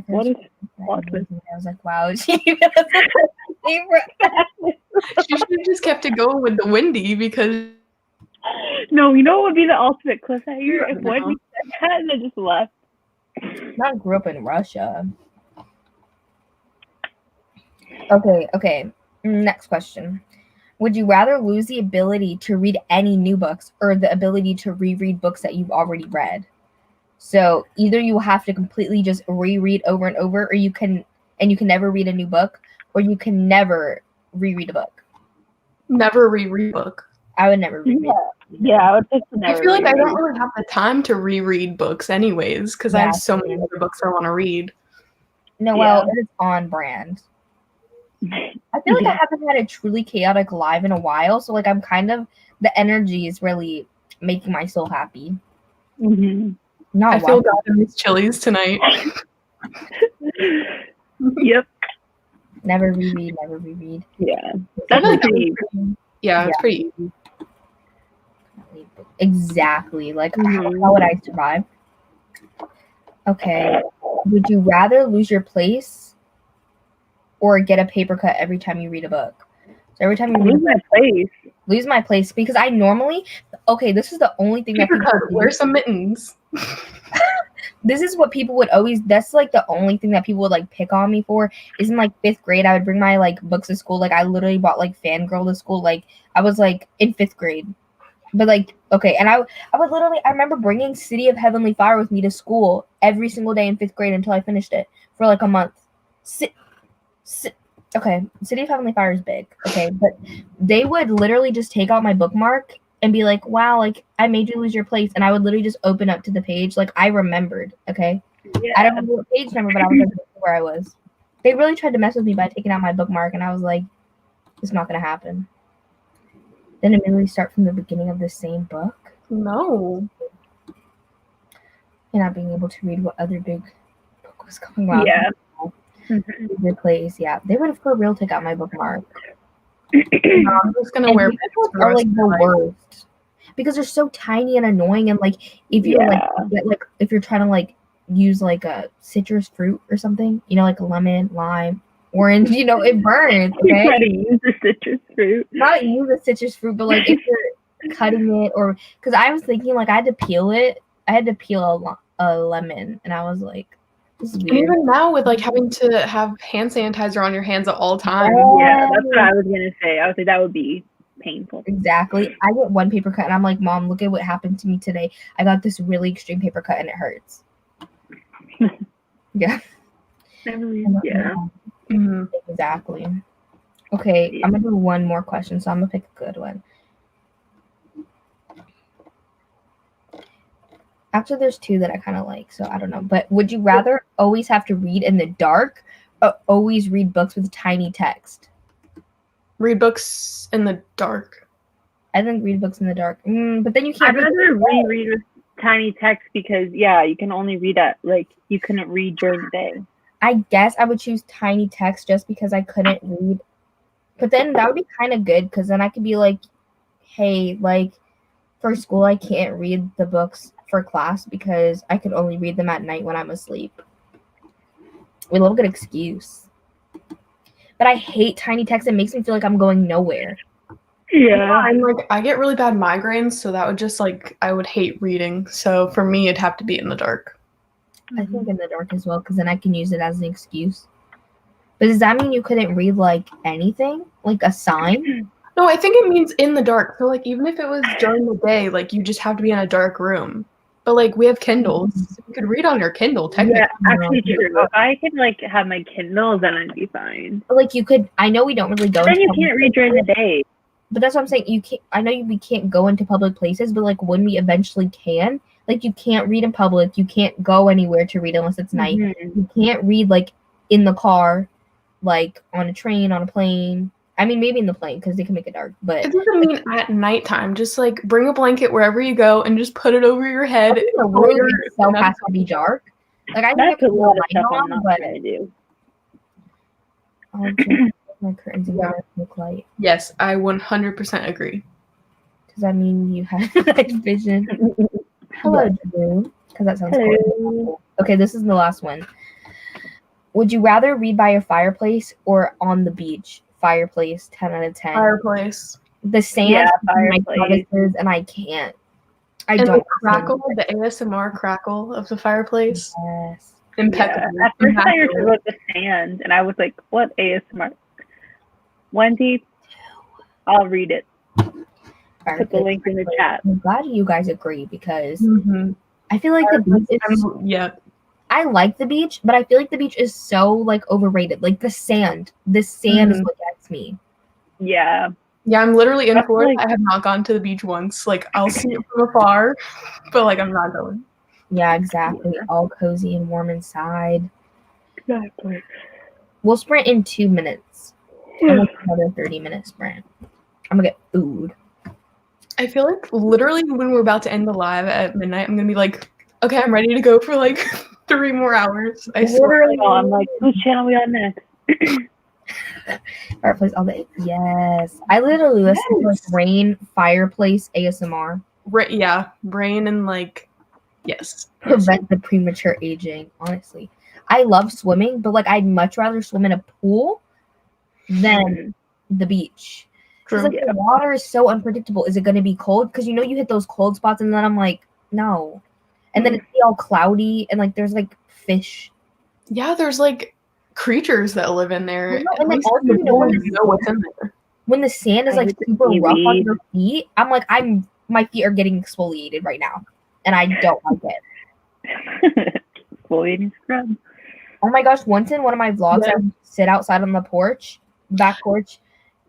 What if plot twist? I was like, wow, she has a favorite. She should have just kept it going with the Wendy because. No, you know what would be the ultimate cliffhanger if Wendy said that and then just left. Not grew up in Russia. Okay. Next question. Would you rather lose the ability to read any new books or the ability to reread books that you've already read? So either you have to completely just reread over and over, or you can never read a new book, or you can never reread a book. Never reread a book. I would never reread. Yeah, I would pick to never. I feel like I don't really have the time to reread books anyways, because I have so many other books I want to read. No, well, it is on brand. I feel like I haven't had a truly chaotic live in a while, so like I'm kind of the energy is really making my soul happy. Mm-hmm. I feel God in these chilies tonight. Yep. Never reread. Yeah. That's pretty easy. Yeah, it's pretty easy. Exactly. Like, how would I survive? Okay. Would you rather lose your place or get a paper cut every time you read a book? So every time you lose my place, because I normally, this is the only thing paper cut. Wear some mittens. This is what people would always, that's like the only thing that people would like pick on me for is in like 5th grade. I would bring my like books to school. Like I literally bought like Fangirl to school. Like I was like in 5th grade, but like, okay. And I would literally, I remember bringing City of Heavenly Fire with me to school every single day in 5th grade until I finished it for like a month. Okay, City of Heavenly Fire is big, okay, but they would literally just take out my bookmark and be like, wow, like, I made you lose your place, and I would literally just open up to the page, like, I remembered, okay? Yeah. I don't remember what page number, but I was like, where I was. They really tried to mess with me by taking out my bookmark, and I was like, it's not gonna happen. Then immediately start from the beginning of the same book? No. And not being able to read what other big book was going on. Yeah. Replace, they would have for real take out my bookmark. I'm just gonna wear pants are like the worst because they're so tiny and annoying, and like if you're like if you're trying to like use like a citrus fruit or something, you know, like a lemon, lime, orange, you know, it burns. Okay, you try to use a citrus fruit. Not use a citrus fruit, but like if you're cutting it, or because I was thinking like I had to peel it peel a lemon, and I was like, this is And weird. even now with like having to have hand sanitizer on your hands at all times. Yeah, that's what I was gonna say. I was like, that would be painful. Exactly. I get one paper cut, and I'm like, Mom, look at what happened to me today. I got this really extreme paper cut, and it hurts. Yeah. Yeah. Mhm. Exactly. Okay, I'm gonna do one more question, so I'm gonna pick a good one. Actually, there's two that I kind of like, so I don't know. But would you rather always have to read in the dark or always read books with tiny text? Read books in the dark. I think read books in the dark. But then you can't. I'd rather reread with tiny text because you can only read at you couldn't read during the day. I guess I would choose tiny text just because I couldn't read. But then that would be kind of good because then I could be like, hey, like for school I can't read the books for class because I could only read them at night when I'm asleep. We love a good excuse. But I hate tiny text. It makes me feel like I'm going nowhere. Yeah. And like I get really bad migraines, so that would just I would hate reading. So for me it'd have to be in the dark. I think in the dark as well, because then I can use it as an excuse. But does that mean you couldn't read like anything? Like a sign? No, I think it means in the dark. So even if it was during the day, you just have to be in a dark room. But we have Kindles. So you could read on your Kindle, technically. Yeah, actually true. If I could have my Kindle, then I'd be fine. But you could. I know we don't really go. Then you can't read during the day. But that's what I'm saying. You can't. I know we can't go into public places, but when we eventually can, you can't read in public. You can't go anywhere to read unless it's night. You can't read in the car, on a train, on a plane. I mean, maybe in the plane because they can make it dark. But it doesn't mean at nighttime. Just bring a blanket wherever you go and just put it over your head. The room itself has to be dark. I think that's a lot of stuff on, I'm not but gonna do. I'll just my curtains and look light. Yes, I 100% agree. Does that mean you have night vision? Hello, Drew. Because that sounds cool. Okay, this is the last one. Would you rather read by your fireplace or on the beach? Fireplace, 10 out of 10. Fireplace. The sand, my crevices, and I can't. I and don't the crackle, the ASMR crackle of the fireplace. Yes. Impeccable. Yeah. At first I heard about the sand, and I was like, what ASMR? Wendy, I'll read it. Put the link in the chat. I'm glad you guys agree because I feel like the beach is... I like the beach, but I feel like the beach is so overrated. The sand. The sand is what gets me. Yeah. Yeah, I'm literally in Florida. I have not gone to the beach once. I'll see it from afar, but I'm not going. Yeah, exactly. All cozy and warm inside. Exactly. We'll sprint in 2 minutes. Another 30-minute sprint. I'm gonna get food. I feel literally when we're about to end the live at midnight, I'm gonna be okay, I'm ready to go for 3 more hours. I swear. I'm whose channel we on next? Fireplace all day. Yes. I literally listen to rain, fireplace, ASMR. Yeah, rain and yes. Prevent the premature aging, honestly. I love swimming, but I'd much rather swim in a pool than the beach. Because the water is so unpredictable. Is it going to be cold? Because you hit those cold spots, and then I'm no. And then it's all cloudy, and there's fish. Yeah, there's creatures that live in there. And then also, know what's in there. When the sand is super rough on your feet, I'm my feet are getting exfoliated right now, and I don't like it. Exfoliating scrub. Oh my gosh! Once in one of my vlogs, I would sit outside on the back porch.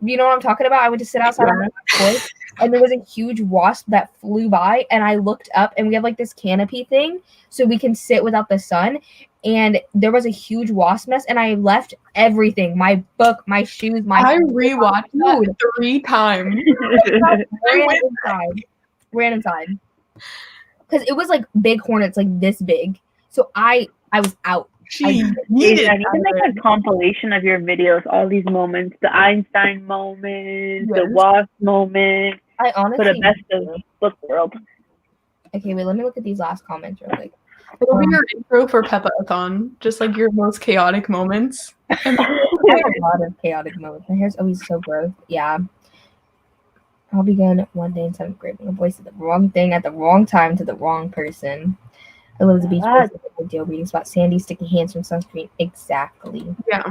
You know what I'm talking about? I went to sit outside on the back porch, and there was a huge wasp that flew by, and I looked up, and we have this canopy thing, so we can sit without the sun. And there was a huge wasp nest, and I left everything: my book, my shoes, I rewatched it 3 times. Ran inside, because it was big hornets, this big. So I was out. I need to make a compilation of your videos, all these moments, the Einstein moment, the wasp moment. I honestly for the best of book world. Okay, wait, let me look at these last comments real quick. It'll be your intro for Peppa-a-thon, just your most chaotic moments. I have a lot of chaotic moments. My hair's always so gross. Yeah. I'll be good one day in 7th grade. My voice said the wrong thing at the wrong time to the wrong person. I live at the beach. What? Big deal. Reading about sandy, sticky hands from sunscreen. Exactly. Yeah.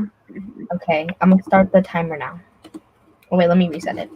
Okay, I'm gonna start the timer now. Oh wait, let me reset it.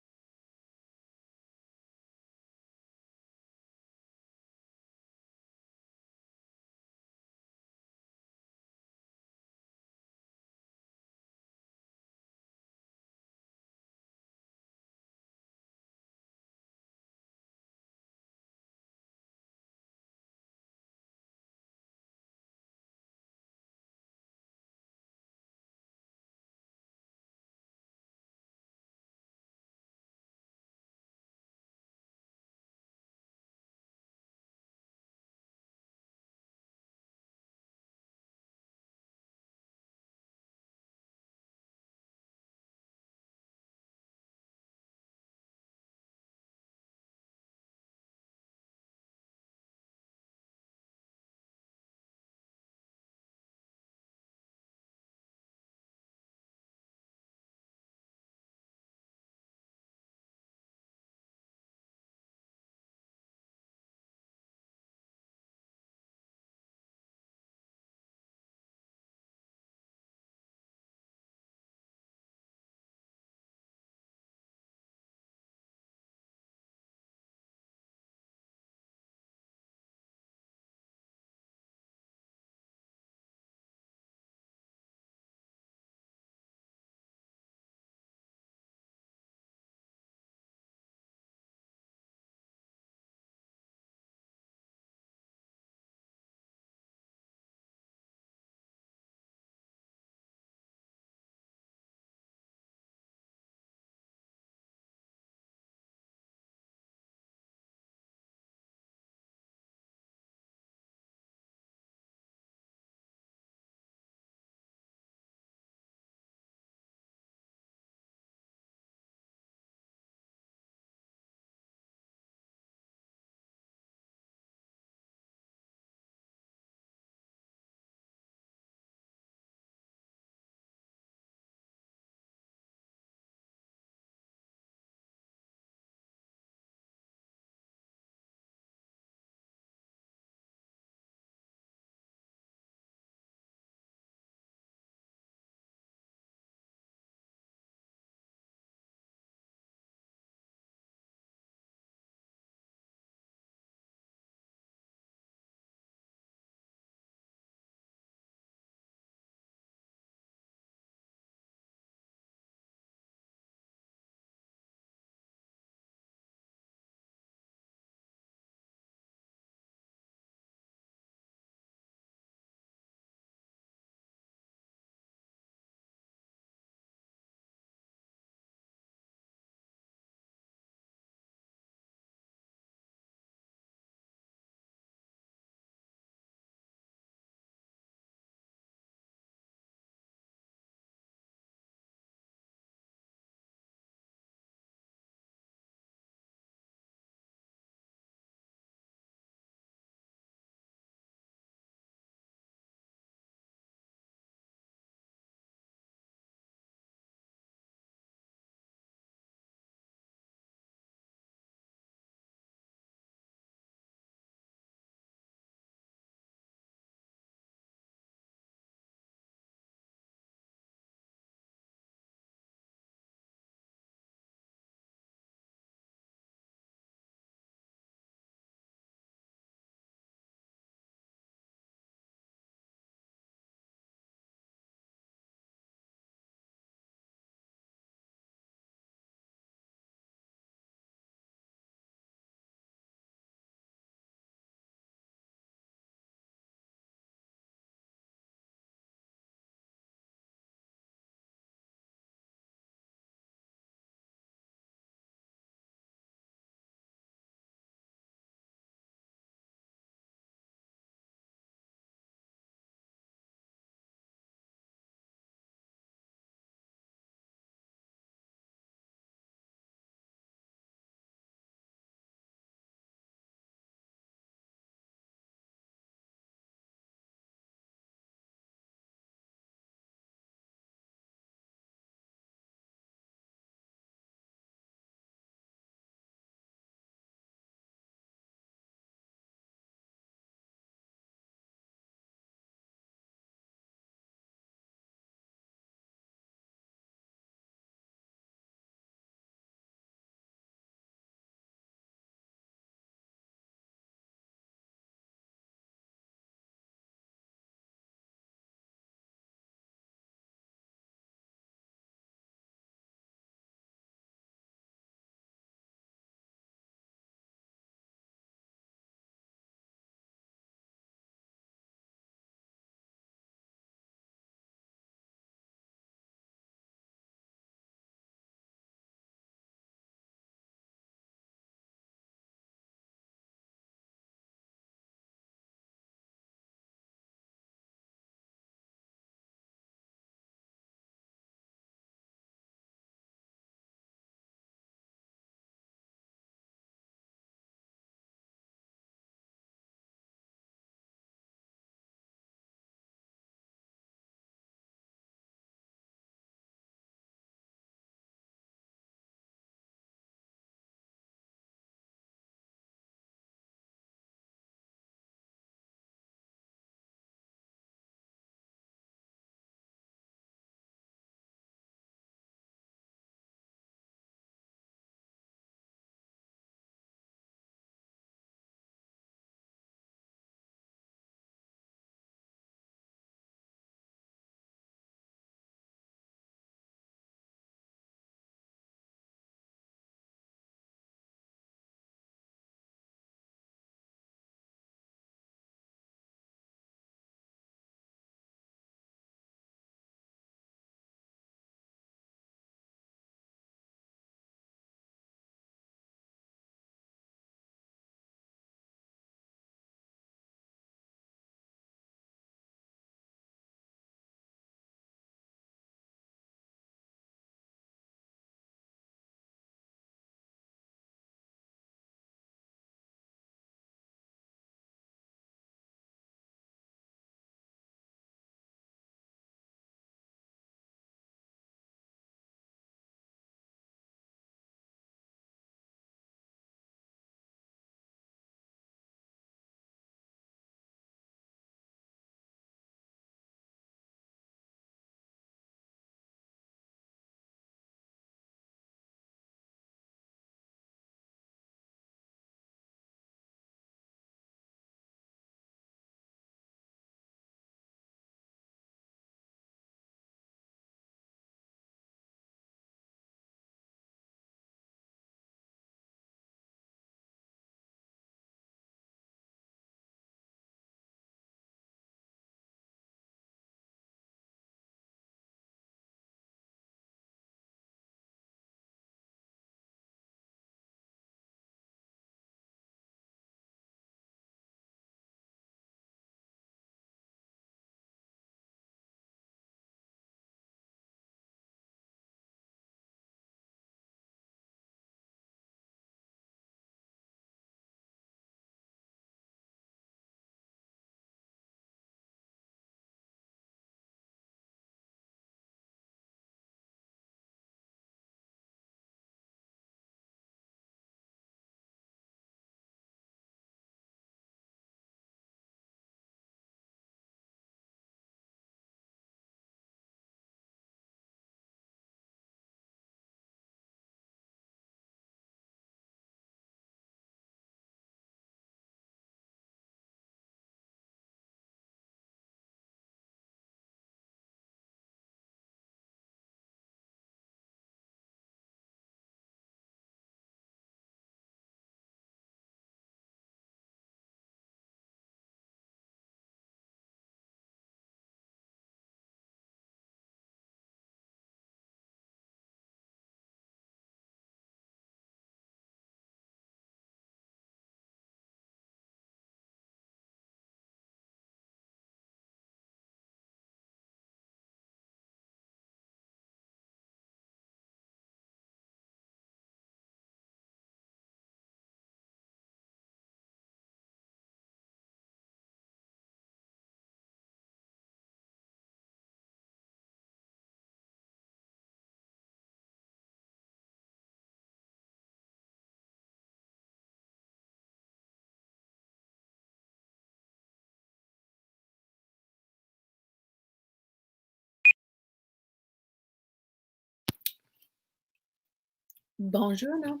Bonjour, no.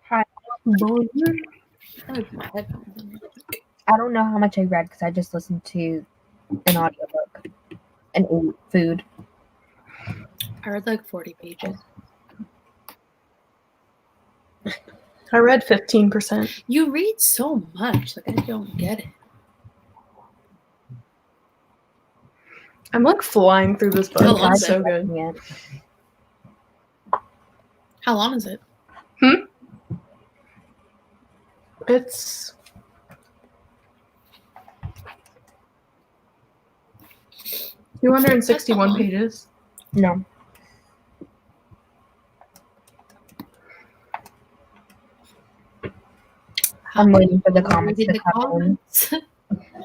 Hi. Bonjour. I don't know how much I read because I just listened to an audiobook and ate food. I read like 40 pages. I read 15%. You read so much. Like, I don't get it. I'm like flying through this book. How long It's is so it? good. Yeah. How long is it? It's 261 pages. No. I'm waiting for the comments to come in.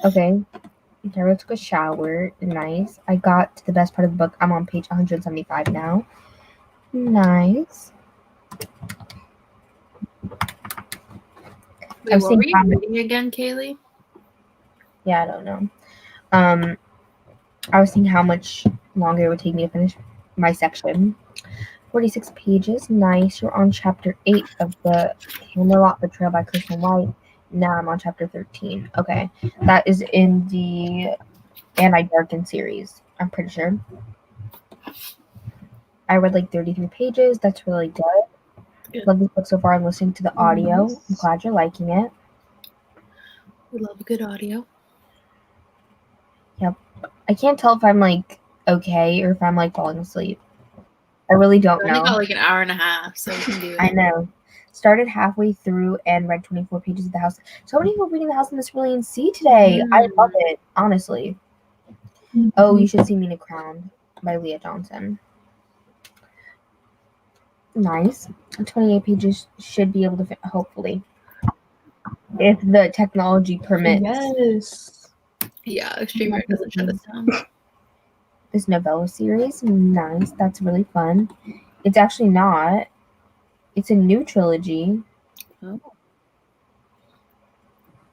Okay. Tara took a shower. Nice. I got to the best part of the book. I'm on page 175 now. Nice. Wait, what were you reading again, Kaylee? Yeah, I don't know. I was thinking how much longer it would take me to finish my section. 46 pages. Nice. You're on chapter 8 of the Camelot Betrayal by Christian White. Now I'm on chapter 13. Okay. That is in the Anti-Darken series, I'm pretty sure. I read like 33 pages. That's really good. Love this book so far. I'm listening to the audio. I'm glad you're liking it. We love a good audio. Yep. I can't tell if I'm like okay or if I'm like falling asleep. I really don't know. I only got like an hour and a half, so we can do it. I know. Started halfway through and read 24 pages of The House. So many people reading The House in the Cerulean Sea today. I love it, honestly. Oh, you should see Mina Crowned by Leah Johnson. Nice. 28 pages should be able to fit, hopefully. If the technology permits. Yes. Yeah, Streamyard doesn't shut us down. This novella series. Nice. That's really fun. It's actually not. It's a new trilogy. Oh.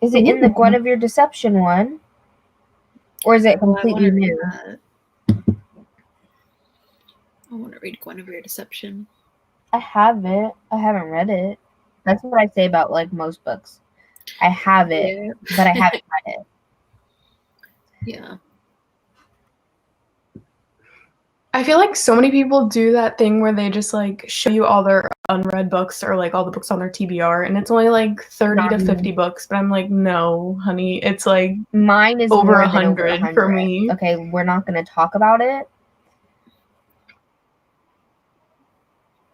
Is it in the Guinevere Deception one? Or is it completely new? I want to read Guinevere Deception. I have it. I haven't read it. That's what I say about like most books. I have it, but I haven't read it. Yeah. I feel like so many people do that thing where they just like show you all their unread books or like all the books on their TBR, and it's only like 30 to 50 books. But I'm like, no, honey, it's like mine is over more 100 for me. Okay, we're not going to talk about it.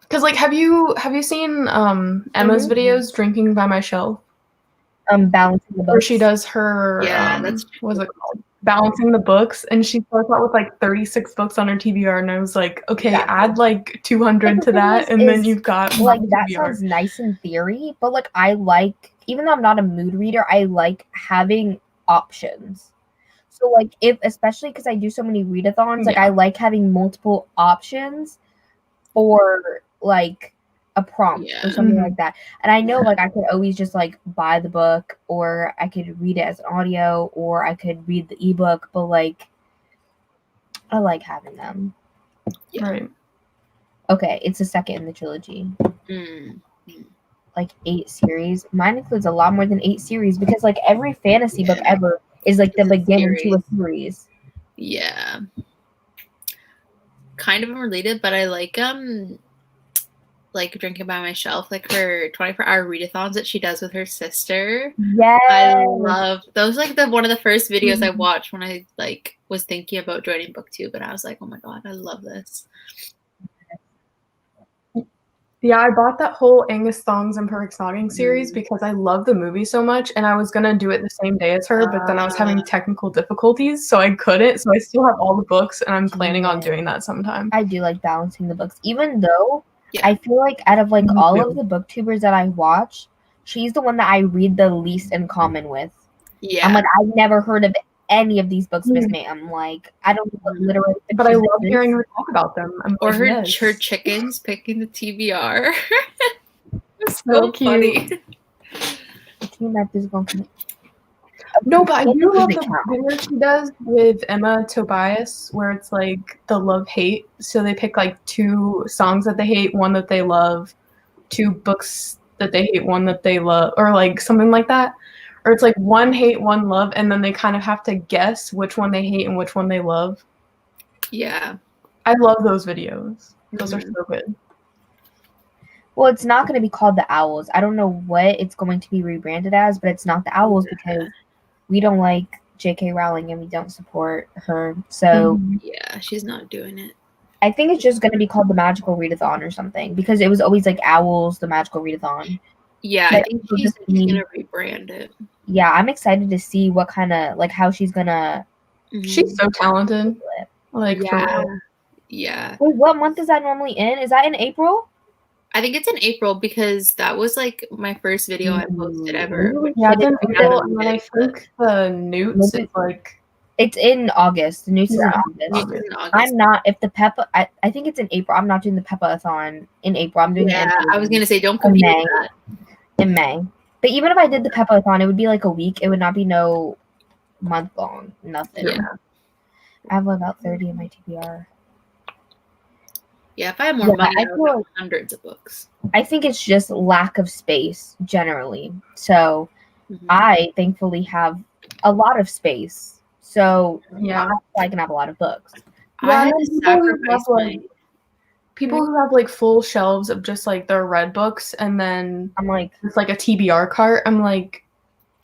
Because like, have you seen Emma's videos, Drinking by My Shelf? Balancing the books. Where she does her what's it called? Balancing the books, and she starts out with like 36 books on her TBR, and I was like, okay, add like 200 to that, and then you've got like that TBR. Sounds nice in theory, but like I like, even though I'm not a mood reader, I like having options. So like especially because I do so many readathons, like I like having multiple options for like a prompt or something like that. And I know like I could always just like buy the book, or I could read it as an audio, or I could read the ebook, but like I like having them. Yeah. Right. Okay, it's the second in the trilogy. Like 8 series. Mine includes a lot more than 8 series because like every fantasy book ever is like the beginning to a series. Yeah. Kind of unrelated, but I like Drinking by My Shelf, like her 24-hour readathons that she does with her sister. Yes. I love those. Like one of the first videos I watched when I like was thinking about joining BookTube, but I was like, oh my god, I love this. Yeah, I bought that whole Angus Thongs and Perfect Snogging series because I love the movie so much, and I was gonna do it the same day as her, but then I was having technical difficulties, so I couldn't. So I still have all the books, and I'm planning on doing that sometime. I do like balancing the books, even though I feel like out of like all of the booktubers that I watch, she's the one that I read the least in common with. Yeah, I'm like, I've never heard of any of these books, Miss May. I'm like, I don't know what literary, but I love hearing her talk about them. Or her chickens picking the TBR. So cute. Funny. No, but I do love Does it the count? video she does with Emma Tobias, where it's like the love-hate. So they pick like 2 songs that they hate, one that they love, 2 books that they hate, one that they love, or like something like that. Or it's like 1 hate, 1 love, and then they kind of have to guess which one they hate and which one they love. Yeah. I love those videos. Those are so good. Well, it's not going to be called the Owls. I don't know what it's going to be rebranded as, but it's not the Owls because we don't like J.K. Rowling and we don't support her. So Yeah, she's not doing it. I think it's just going to be called the Magical Readathon or something because it was always like Owls, the Magical Readathon. Yeah, But I think she's going to rebrand it. Yeah, I'm excited to see what kind of, like, how she's going to. She's so talented. Like, for Yeah. real. Yeah. Wait, what month is that normally in? Is that in April? I think it's in April because that was like my first video I posted ever. Yeah, it's in April, and then I think the Newts is like. It's in August. The Newts is in August. It's in August. I'm not, if the Peppa, I think it's in April. I'm not doing the Peppa-a-thon in April. I'm doing it I was going to say, don't compete with that. In May. But even if I did the Peppa-a-thon, it would be like a week. It would not be no month long. Nothing. Yeah. I have about 30 in my TBR. Yeah, if I had more money, I would have like hundreds of books. I think it's just lack of space generally. So I thankfully have a lot of space. So I can have a lot of books. Yeah, people who have like full shelves of just like their read books, and then I'm like, it's like a TBR cart. I'm like,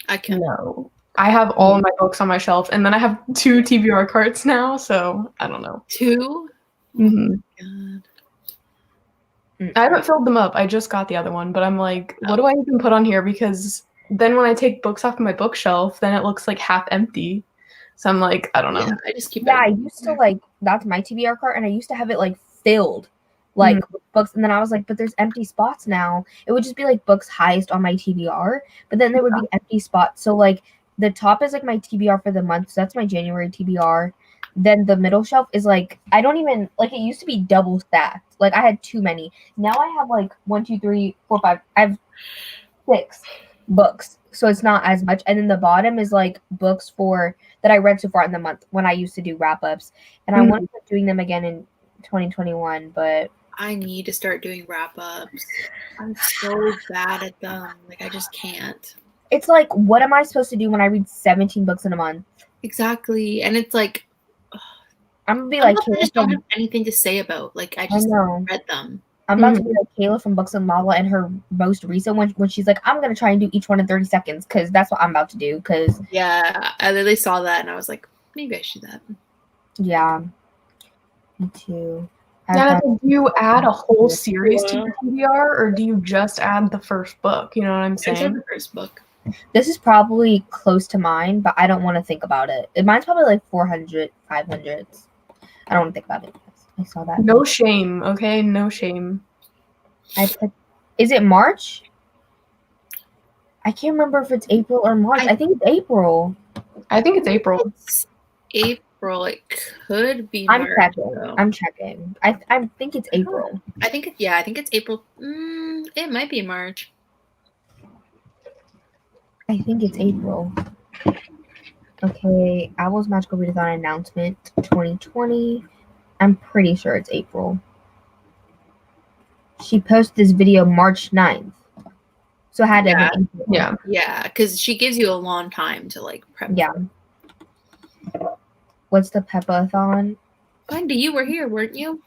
I can't. No, I have all of my books on my shelf, and then I have 2 TBR carts now. So I don't know. 2? Mm-hmm. I haven't filled them up. I just got the other one, but I'm like, what do I even put on here? Because then when I take books off my bookshelf, then it looks like half empty. So I'm like, I don't know. Yeah, I just keep. Yeah, I used to like, that's my TBR cart, and I used to have it like filled, like with books, and then I was like, but there's empty spots now. It would just be like books highest on my TBR, but then there would be empty spots. So like the top is like my TBR for the month, so that's my January TBR. Then the middle shelf is like, I don't even, like, it used to be double stacked. Like, I had too many. Now I have like 1, 2, 3, 4, 5. I have 6 books. So it's not as much. And then the bottom is like books that I read so far in the month when I used to do wrap-ups. And I want to start doing them again in 2021, but I need to start doing wrap-ups. I'm so bad at them. Like, I just can't. It's like, what am I supposed to do when I read 17 books in a month? Exactly. And it's like, I'm gonna be like, I just don't have anything to say about. Like, I just read them. I'm about to be like Kayla from Books and Lala and her most recent one when she's like, I'm gonna try and do each one in 30 seconds because that's what I'm about to do. Because I literally saw that and I was like, maybe I should do that. Yeah, me too. Yeah, do you add a whole series to your TBR, or do you just add the first book? You know what I'm saying? The first book. This is probably close to mine, but I don't want to think about it. Mine's probably like 400, 500s. I don't want to think about it. I saw that. No shame, okay? No shame. Is it March? I can't remember if it's April or March. I think it's April. I think it's April. It's April. It could be March. I'm checking. I think it's April. I think it's April. It might be March. I think it's April. Okay, Owl's Magical Readathon announcement 2020. I'm pretty sure it's April. She posted this video March 9th. So it had to be April. Yeah. Yeah, because she gives you a long time to like prep. Yeah. What's the Peppa-a-thon? Linda, you were here, weren't you?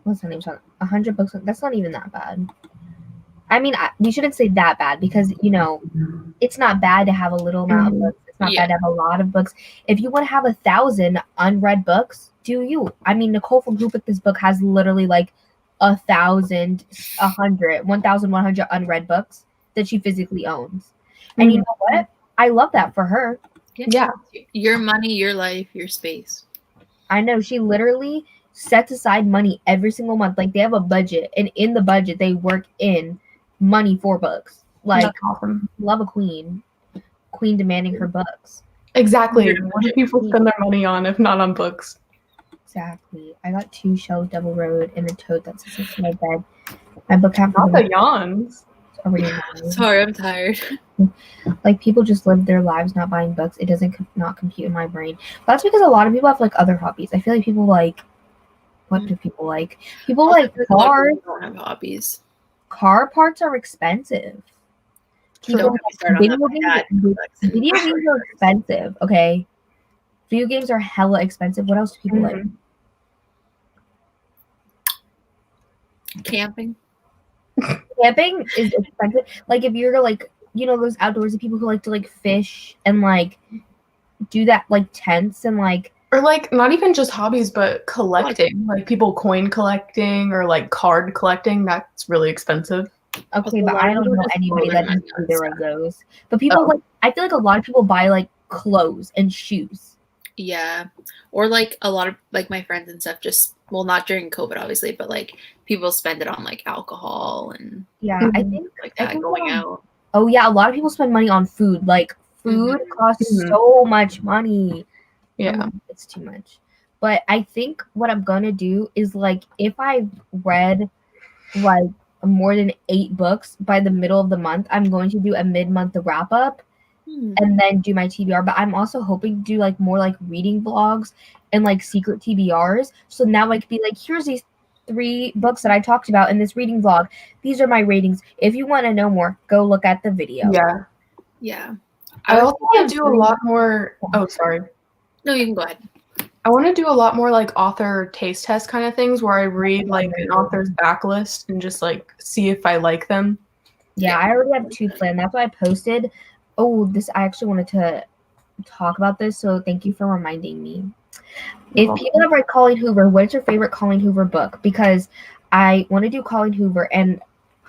What's the name? 100 books. That's not even that bad. I mean, we shouldn't say that bad because, you know, it's not bad to have a little amount of books. It's not bad to have a lot of books. If you want to have 1,000 unread books, do you? I mean, Nicole from Who Booked This Book has literally like 1,100 unread books that she physically owns. And you know what? I love that for her. Yeah. Your money, your life, your space. I know. She literally sets aside money every single month. Like, they have a budget, and in the budget, they work in money for books. Like, awesome. Love a queen. Queen demanding her books. Exactly. What do people spend their money on if not on books? Exactly. I got 2 shelves double road and a tote that sits next to my bed. My book half Not the yawns. already in my brain. Sorry, I'm tired. Like people just live their lives not buying books. It doesn't not compute in my brain. But that's because a lot of people have like other hobbies. I feel like people like. What do people like? People Also, like a lot of cars. people don't have hobbies. Car parts are expensive. People Don't get me started on video that. My dad games. collects Video games are expensive. Okay, video games are hella expensive. What else do people like? Camping. Camping is expensive. Like if you're like those outdoorsy people who like to like fish and like do that like tents and like. Or like not even just hobbies, but collecting. Like people coin collecting or like card collecting. That's really expensive. Okay, but I don't know anybody that does either of those. But people like I feel like a lot of people buy like clothes and shoes. Yeah. Or like a lot of like my friends and stuff just not during COVID obviously, but like people spend it on like alcohol and I think like that going out. Oh yeah, a lot of people spend money on food. Like food costs so much money. Yeah. It's too much. But I think what I'm gonna do is like if I've read like more than 8 books by the middle of the month, I'm going to do a mid-month wrap up and then do my TBR. But I'm also hoping to do like more like reading vlogs and like secret TBRs. So now I could be like, here's these 3 books that I talked about in this reading vlog. These are my ratings. If you want to know more, go look at the video. Yeah. I also want to do a lot more. Oh, sorry. No, you can go ahead. I want to do a lot more like author taste test kind of things where I read like an author's backlist and just like see if I like them. Yeah, I already have 2 planned. That's why I posted. I actually wanted to talk about this, so thank you for reminding me. If people have read Colleen Hoover, what's your favorite Colleen Hoover book? Because I want to do Colleen Hoover, and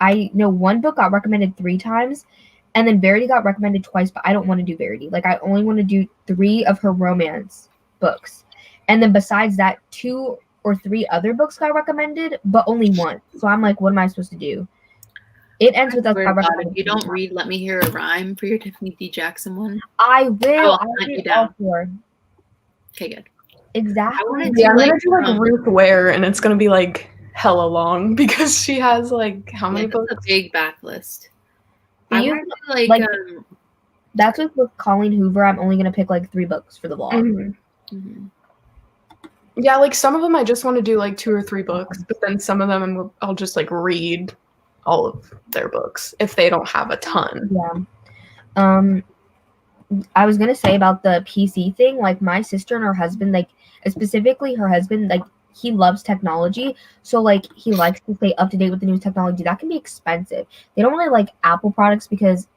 I know one book got recommended 3 times, and then Verity got recommended twice, but I don't want to do Verity. Like, I only want to do 3 of her romance books. And then besides that, 2 or 3 other books got recommended, but only 1. So I'm like, what am I supposed to do? It ends with us. If you don't read Let Me Hear a Rhyme for your Tiffany D. Jackson one. I will. I'll hunt you down. Okay, good. Exactly. I'm gonna do like Ruth Ware, and it's gonna be like hella long because she has like how many books? That's a big backlist. That's with Colleen Hoover. I'm only gonna pick like 3 books for the vlog. Yeah, like some of them I just want to do like 2 or 3 books, but then some of them I'll just like read all of their books if they don't have a ton. Yeah. I was gonna say about the PC thing, like my sister and her husband, like specifically her husband, like he loves technology, so like he likes to stay up to date with the new technology. That can be expensive. They don't really like Apple products because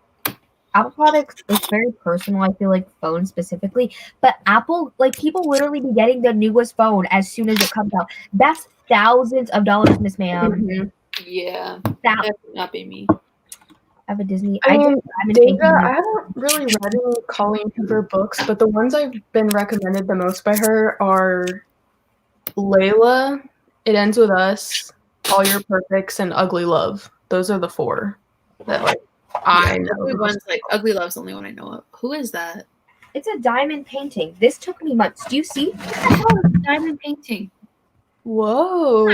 Apple products is very personal. I feel like phones specifically, but Apple, like people literally be getting the newest phone as soon as it comes out. That's thousands of dollars, Miss Ma'am. Yeah, that would not be me. I have a Disney. I haven't really read any Colleen Hoover books, but the ones I've been recommended the most by her are Layla, It Ends With Us, All Your Perfects, and Ugly Love. Those are the 4 that like I know. Ugly Love's the only one I know of. Who is that? It's a diamond painting. This took me months. Do you see? What the hell is a diamond painting? Whoa.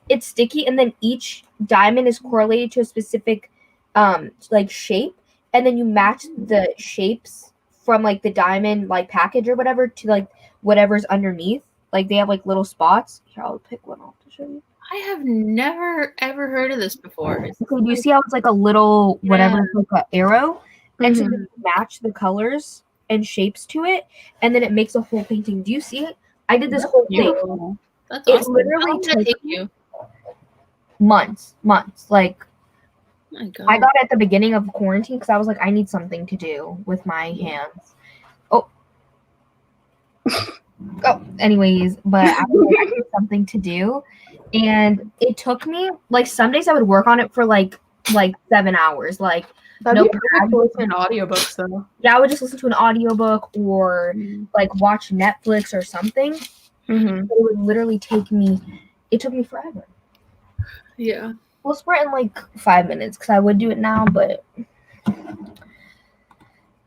It's sticky, and then each diamond is correlated to a specific like shape, and then you match the shapes from like the diamond like package or whatever to like whatever's underneath. Like they have like little spots. Here, I'll pick one off to show you. I have never ever heard of this before. Okay, do you see how it's like a little whatever, like an arrow? And so you match the colors and shapes to it, and then it makes a whole painting. Do you see it? I did this whole thing. That's awesome. Literally take you months. Like, my God. I got it at the beginning of quarantine because I was like, I need something to do with my hands. Anyways, but I was like, I need something to do, and it took me like some days I would work on it for like 7 hours. Like, that'd be perfect to listen to audiobooks though. Yeah, I would just listen to an audiobook or like watch Netflix or something. But it would literally take me. It took me forever. Yeah. We'll sprint in like 5 minutes because I would do it now, but I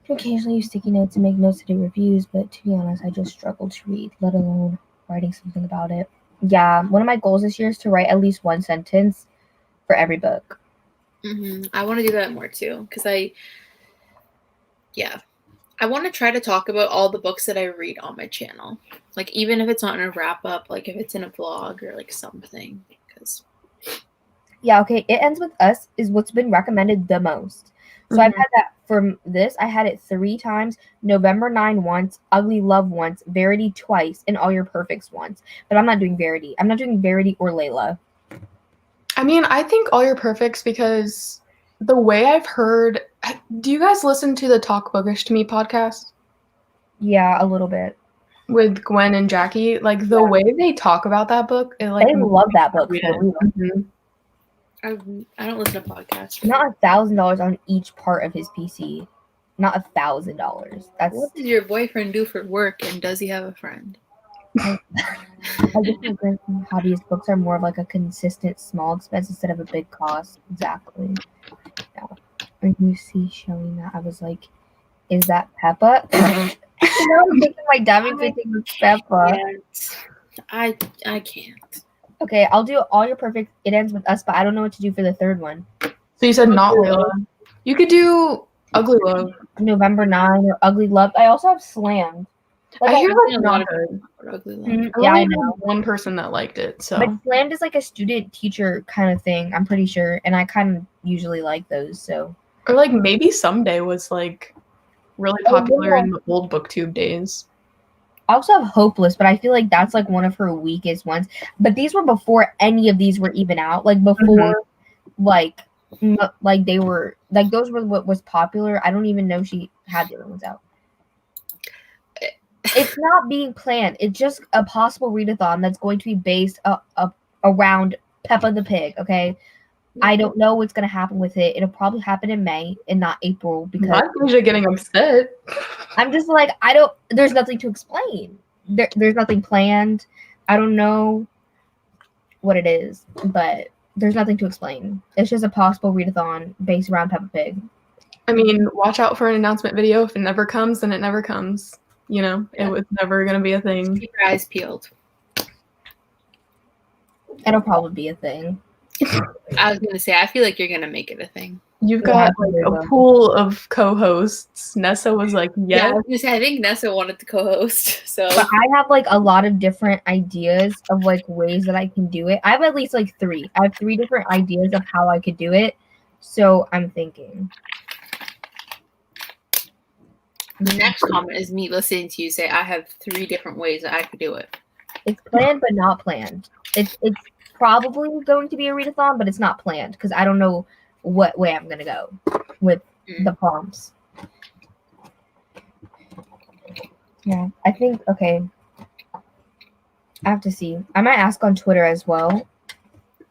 occasionally use sticky notes and make notes to do reviews, but to be honest, I just struggle to read, let alone writing something about it. Yeah, one of my goals this year is to write at least 1 sentence for every book. I want to do that more too, because I want to try to talk about all the books that I read on my channel. Like, even if it's not in a wrap up, like if it's in a vlog or like something. Because Yeah, okay. It Ends With Us is what's been recommended the most. So I've had that from this. I had it 3 times. November 9 once, Ugly Love once, Verity twice, and All Your Perfects once. But I'm not doing Verity. I'm not doing Verity or Layla. I mean, I think All Your Perfects because the way I've heard. Do you guys listen to the Talk Bookish to Me podcast? Yeah, a little bit. With Gwen and Jackie, like the way they talk about that book, it like They love that book. read For it. real. I don't listen to podcasts. Not $1,000 on each part of his PC. Not $1,000. That's What does your boyfriend do for work, and does he have a friend? I guess my grandson hobbyist books are more of like a consistent small expense instead of a big cost. Exactly. Yeah. When you see showing that, I was like, is that Peppa? I'm thinking my dummy thinking was Peppa. I can't. Okay, I'll do All Your Perfect. It Ends With Us, but I don't know what to do for the third one. So you said not Layla. You could do Ugly Love. November 9 or Ugly Love. I also have Slammed. I hear I've that's seen a not lot of good. Ugly Love. Yeah, I I only know. know one person that liked it, so. But Slammed is like a student-teacher kind of thing, I'm pretty sure. And I kind of usually like those, so. Or like maybe Someday was like really popular in the old BookTube days. I also have Hopeless, but I feel like that's like one of her weakest ones. But these were before any of these were even out. Like before, like they were like those were what was popular. I don't even know she had the other ones out. It's not being planned. It's just a possible readathon that's going to be based around Peppa the Pig. Okay, I don't know what's gonna happen with it. It'll probably happen in May and not April because Why is Daijah getting upset? I'm just like there's nothing to explain. There's nothing planned. I don't know what it is, but there's nothing to explain. It's just a possible readathon based around Peppa Pig. I mean, watch out for an announcement video. If it never comes, then it never comes. You know, it was never gonna be a thing. Keep your eyes peeled. It'll probably be a thing. I was gonna say, I feel like you're gonna make it a thing. You've got like a pool of co-hosts. Nessa was like, Yeah, yes. I was gonna say, I think Nessa wanted to co-host. So But I have like a lot of different ideas of like ways that I can do it. I have at least like 3. I have 3 different ideas of how I could do it. So I'm thinking. the next comment is me listening to you say, I have 3 different ways that I could do it. It's planned but not planned. It's probably going to be a readathon, but it's not planned because I don't know what way I'm gonna go with the prompts. Yeah, I think okay. I have to see. I might ask on Twitter as well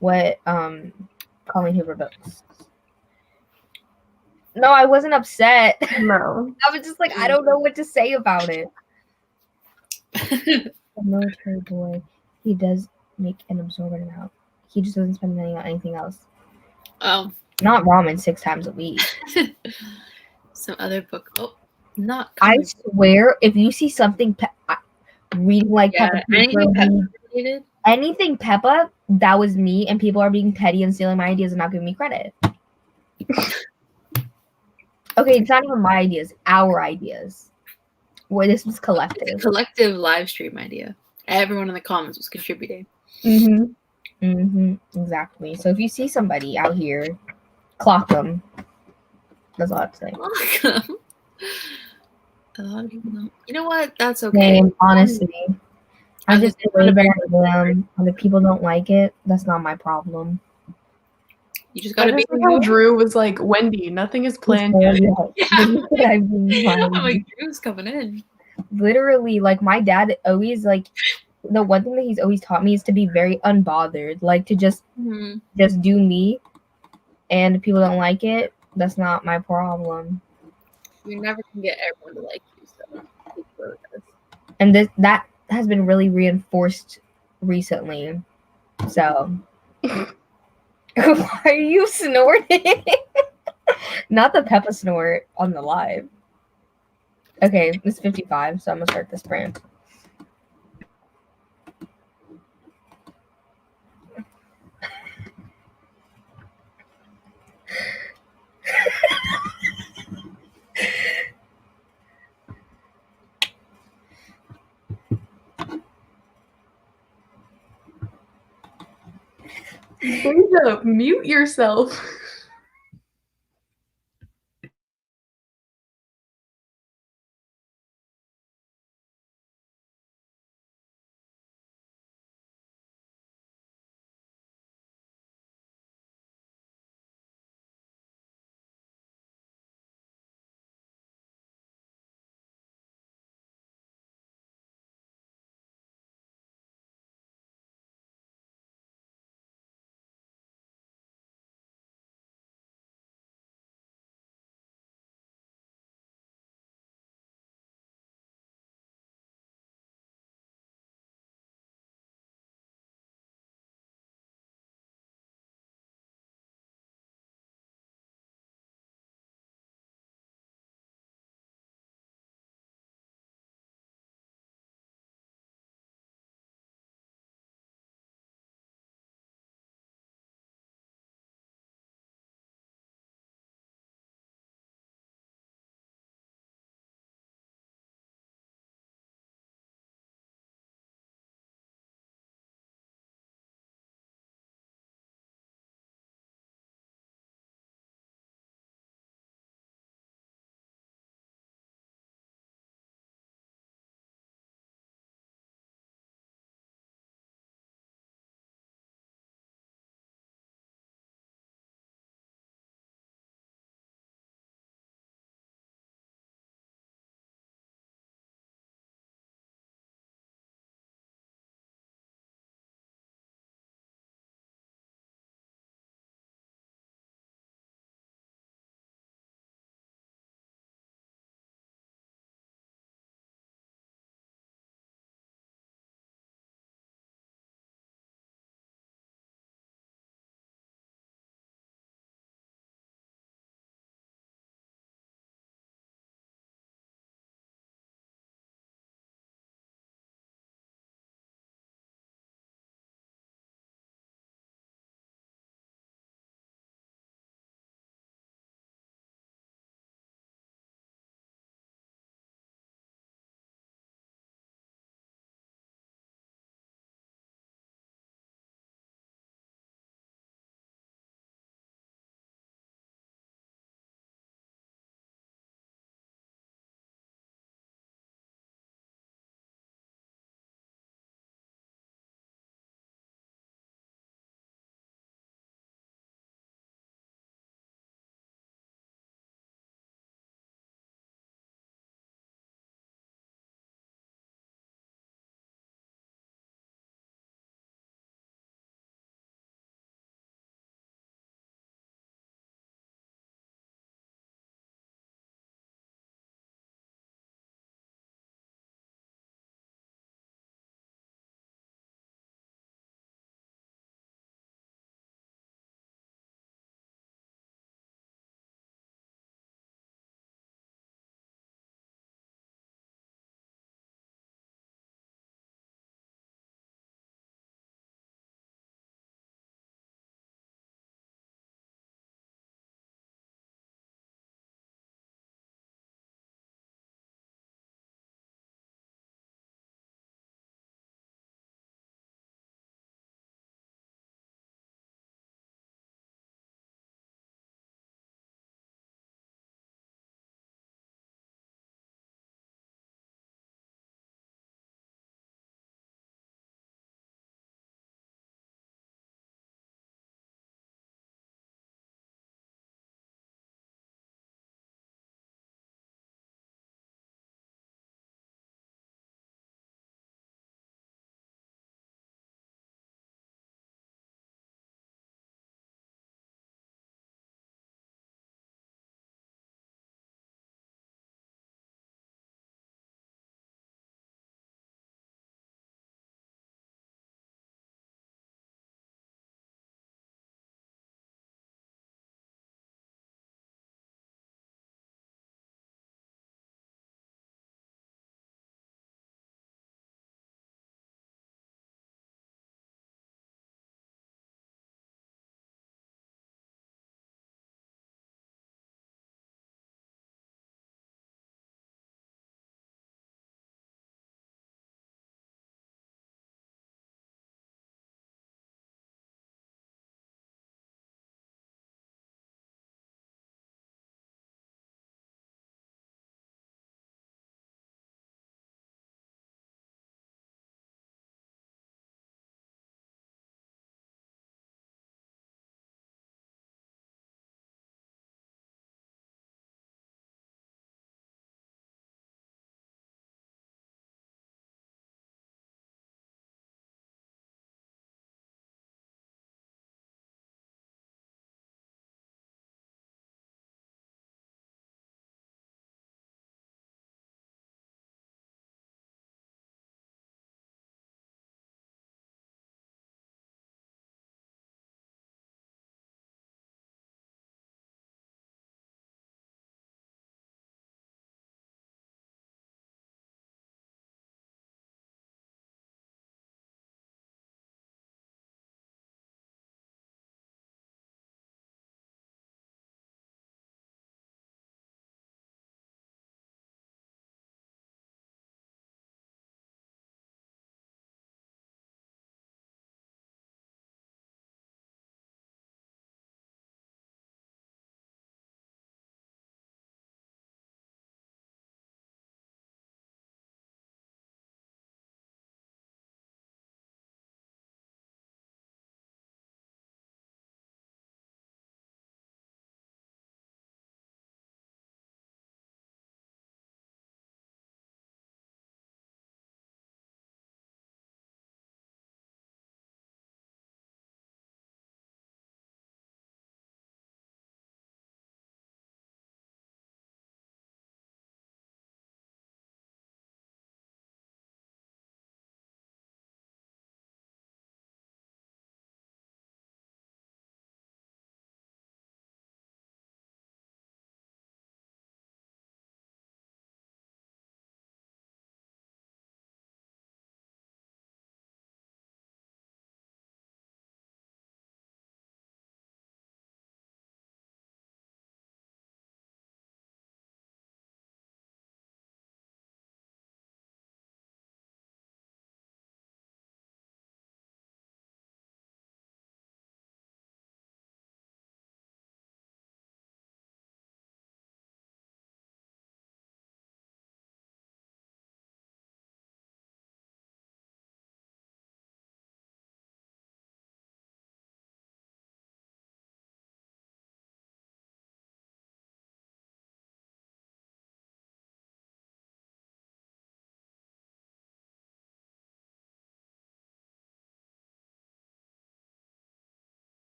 what Colleen Hoover books. No, I wasn't upset. No. I was just like, I don't know what to say about it. The military boy, he does make an absorbent amount. He just doesn't spend money on anything else. Oh. Not ramen 6 times a week. Some other book. Oh, not. I swear, if you see something reading like Peppa, anything Peppa, that was me, and people are being petty and stealing my ideas and not giving me credit. Okay, it's not even my ideas, our ideas. Where this was collective. It's a collective live stream idea. Everyone in the comments was contributing. Exactly. So if you see somebody out here, clock them. That's all I have to say. Clock them. A lot of people don't. You know what? That's okay. And honestly, I just way that I am, and if people don't like it, that's not my problem. You just gotta be. How Drew was like, Wendy, nothing is planned. I'm like, Drew's coming in. Literally, like my dad always like the one thing that he's always taught me is to be very unbothered, like to just do me. And if people don't like it, that's not my problem. You never can get everyone to like you, so. And that has been really reinforced recently. So. Why are you snorting? Not the Peppa snort on the live. Okay, it's 55, so I'm gonna start the sprint. Daijah, mute yourself.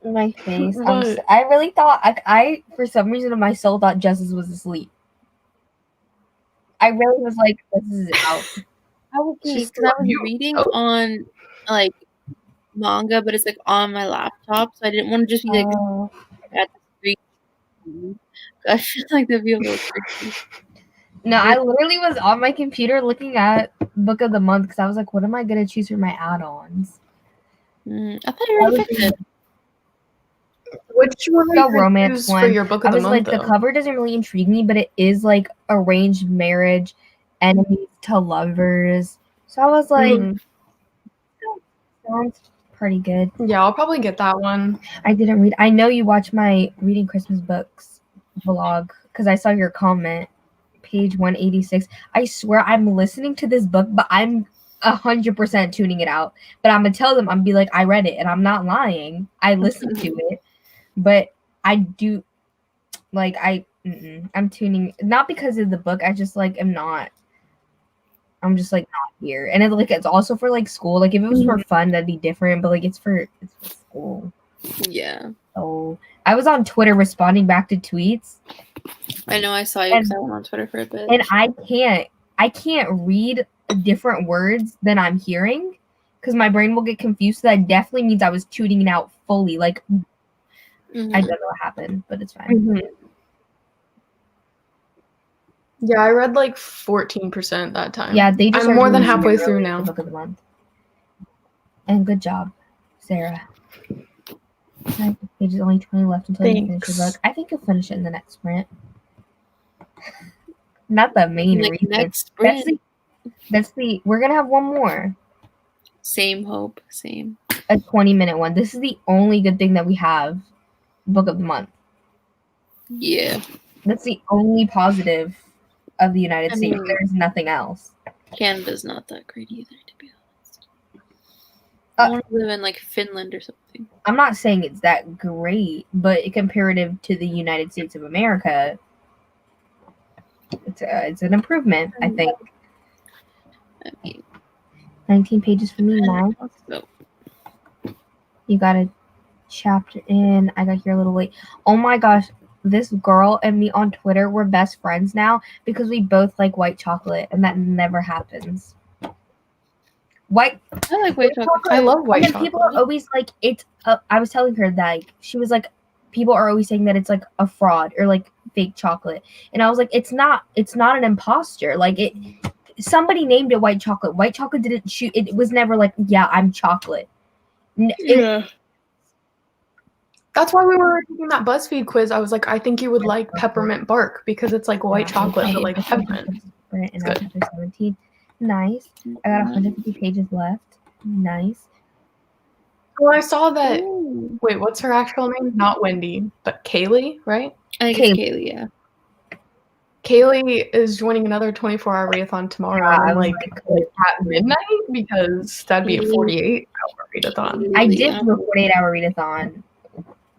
My face. What? I really thought I for some reason in my soul thought Justice was asleep. I really was like, this is out. Because I was reading on like manga, but it's like on my laptop, so I didn't want to just be like at the screen. I feel like that'd be a little tricky. No, I literally was on my computer looking at Book of the Month because I was like, what am I gonna choose for my add-ons? I thought I already picked it. Which one The are you romance for one. your book I of the was month? like, the cover doesn't really intrigue me, but it is like arranged marriage, enemies to lovers. So I was like, sounds pretty good. Yeah, I'll probably get that one. I didn't read. I know you watch my reading Christmas books vlog because I saw your comment, page 186. I swear I'm listening to this book, but I'm 100% tuning it out. But I'm gonna tell them, I'm be like, I read it, and I'm not lying. I listened to it, but I do like I'm tuning not because of the book. I just like am not. I'm just like not here, and it's also for like school. Like if it was for fun, that'd be different. But like it's for school. Yeah. So I was on Twitter responding back to tweets. I know I saw you because I went on Twitter for a bit. And I can't read different words than I'm hearing because my brain will get confused. So that definitely means I was tuning it out fully. Like I don't know what happened, but it's fine. Yeah, I read like 14% that time. Yeah, they just I'm more than halfway through now. The book of the month. And good job, Sarah. There's only 20 left until you finish your book. I think you'll finish it in the next sprint. Not the main reason. Next sprint. That's the we're gonna have one more. Same hope. Same. A 20-minute one. This is the only good thing that we have. Book of the month. Yeah. That's the only positive of the United States. There's nothing else. Canada's not that great either, to be honest. I want to live in like Finland or something. I'm not saying it's that great, but comparative to the United States of America, it's an improvement, I think. I mean, 19 pages for me, 9. Let's go. You got a chapter in. I got here a little late. Oh my gosh, this girl and me on Twitter, we're best friends now because we both like white chocolate, and that never happens. I like white chocolate. I love white chocolate. People are always like, it's. I was telling her that like, she was like, people are always saying that it's like a fraud or like fake chocolate, and I was like, it's not an imposter. Like it, somebody named it white chocolate. White chocolate didn't shoot. It was never like, yeah, I'm chocolate. Yeah. That's why we were taking that BuzzFeed quiz. I was like, I think you would like peppermint bark because it's like white chocolate, but like peppermint. And chapter 17. Nice. I got 150 pages left. Nice. Well, I saw that. Ooh. Wait, what's her actual name? Not Wendy, but Kaylee, right? I think it's Kaylee, yeah. Kaylee is joining another 24-hour readathon tomorrow, like at midnight, because that'd be a 48-hour readathon. I did do a 48-hour readathon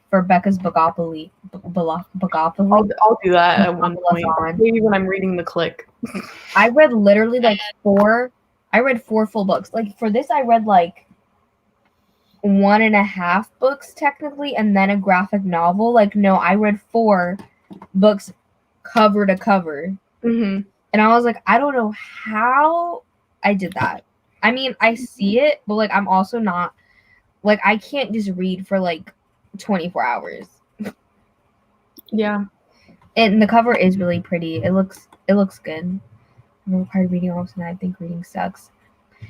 for Becca's Bookopoly. I'll do that at one point. Maybe when I'm reading the Click. I read literally like 4. I read 4 full books. Like for this, I read like 1.5 books technically, and then a graphic novel. Like no, I read 4 books cover to cover. And I was like, I don't know how I did that. I mean, I see it, but like I'm also not like I can't just read for like 24 hours. Yeah. And the cover is really pretty. It looks good. I'm required reading all tonight. I think reading sucks.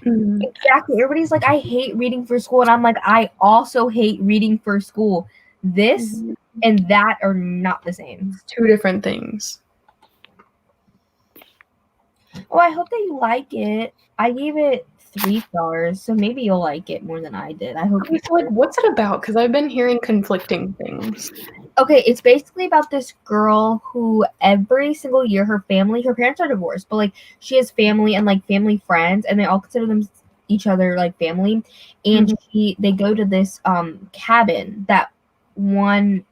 Exactly. Everybody's like, I hate reading for school, and I'm like, I also hate reading for school. This and that are not the same. It's 2 different things. Oh, I hope that you like it. I gave it 3 stars, so maybe you'll like it more than I did. I hope. Like, what's it about? Because I've been hearing conflicting things. Okay, it's basically about this girl who every single year her parents are divorced, but like she has family and like family friends, and they all consider them each other like family. And they go to this cabin that one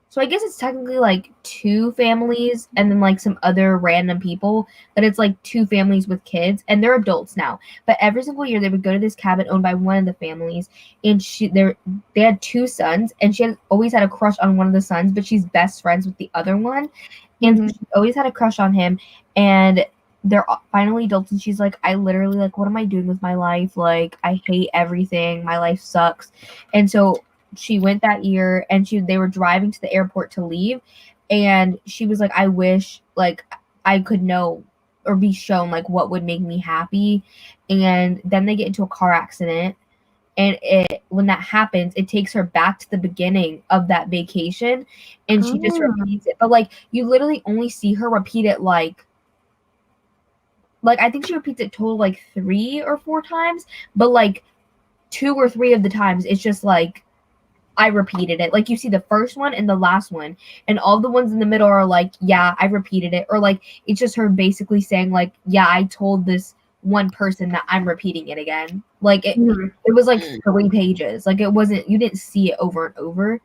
So I guess it's technically like 2 families and then like some other random people, but it's like 2 families with kids and they're adults now. But every single year they would go to this cabin owned by one of the families, and they had 2 sons, and she always had a crush on one of the sons, but she's best friends with the other one, and she always had a crush on him. And they're finally adults, and she's like, I literally, like, what am I doing with my life? Like, I hate everything. My life sucks. And so she went that year, and they were driving to the airport to leave, and she was like, I wish, like, I could know or be shown, like, what would make me happy. And then they get into a car accident, and when that happens, it takes her back to the beginning of that vacation, and she just repeats it. But, like, you literally only see her repeat it, like I think she repeats it total like 3 or 4 times, but like 2 or 3 of the times it's just like I repeated it. Like you see the first one and the last one, and all the ones in the middle are like, yeah, I repeated it, or like it's just her basically saying like, yeah, I told this one person that I'm repeating it again. Like it was like 3 pages. Like it wasn't, you didn't see it over and over.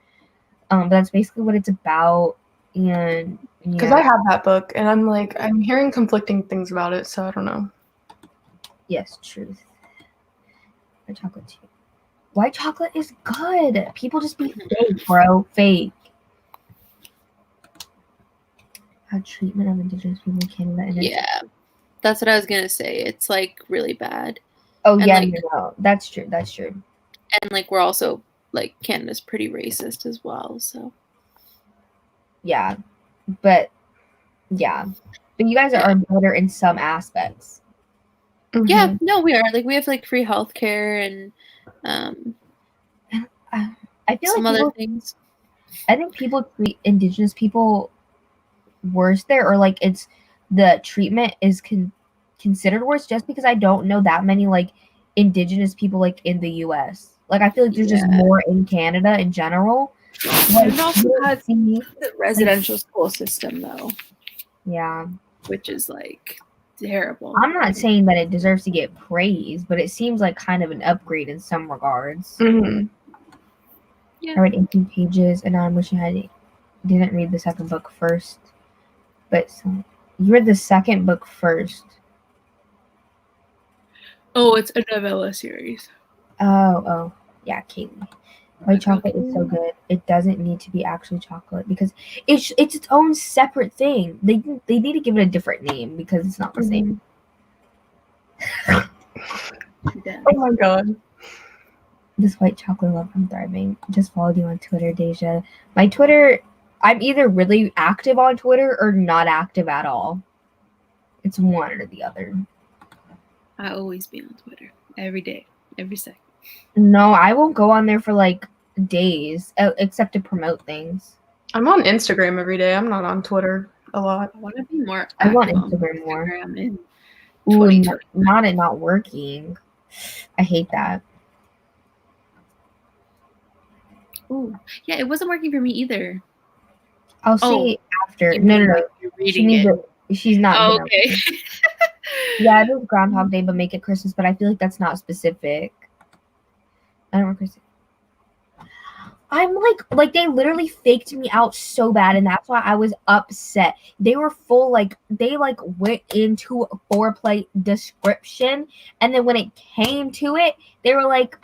But that's basically what it's about. And because I have that book, and I'm like, I'm hearing conflicting things about it, so I don't know. Yes, truth. White chocolate too. White chocolate is good. People just be fake, bro. Fake. How treatment of Indigenous people in Canada. And yeah, that's what I was gonna say. It's like really bad. Oh and, yeah, like, no, that's true. That's true. And like we're also like Canada's pretty racist as well, so. Yeah, but you guys are better in some aspects. Yeah, no, we are. Like we have like free healthcare and I feel some like other things. I think people treat Indigenous people worse there, or like it's the treatment is considered worse just because I don't know that many like Indigenous people like in the US. Like I feel like there's just more in Canada in general. Like, also had the residential school system though. Yeah. Which is like terrible. I'm not saying that it deserves to get praise, but it seems like kind of an upgrade in some regards. Yeah. I read 18 pages, and I wish I didn't read the second book first. But you read the second book first. Oh, it's a novella series. Oh, yeah, Kaylee. White chocolate is so good. It doesn't need to be actually chocolate because it's its own separate thing. They need to give it a different name because it's not the same. Oh my god. This white chocolate love, I'm thriving. Just followed you on Twitter, Daijah. My Twitter, I'm either really active on Twitter or not active at all. It's one or the other. I always be on Twitter. Every day. Every second. No, I won't go on there for like days, except to promote things. I'm on Instagram every day. I'm not on Twitter a lot. I want to be more. I want Instagram more. In not working. I hate that. Ooh, yeah, it wasn't working for me either. I'll see after. No. You're reading it. She's not. Oh, okay. Yeah, it is Groundhog Day, but make it Christmas. But I feel like that's not specific. I don't want Christmas. I'm like they literally faked me out so bad, and that's why I was upset. They were full they went into a foreplay description, and then when it came to it, they were like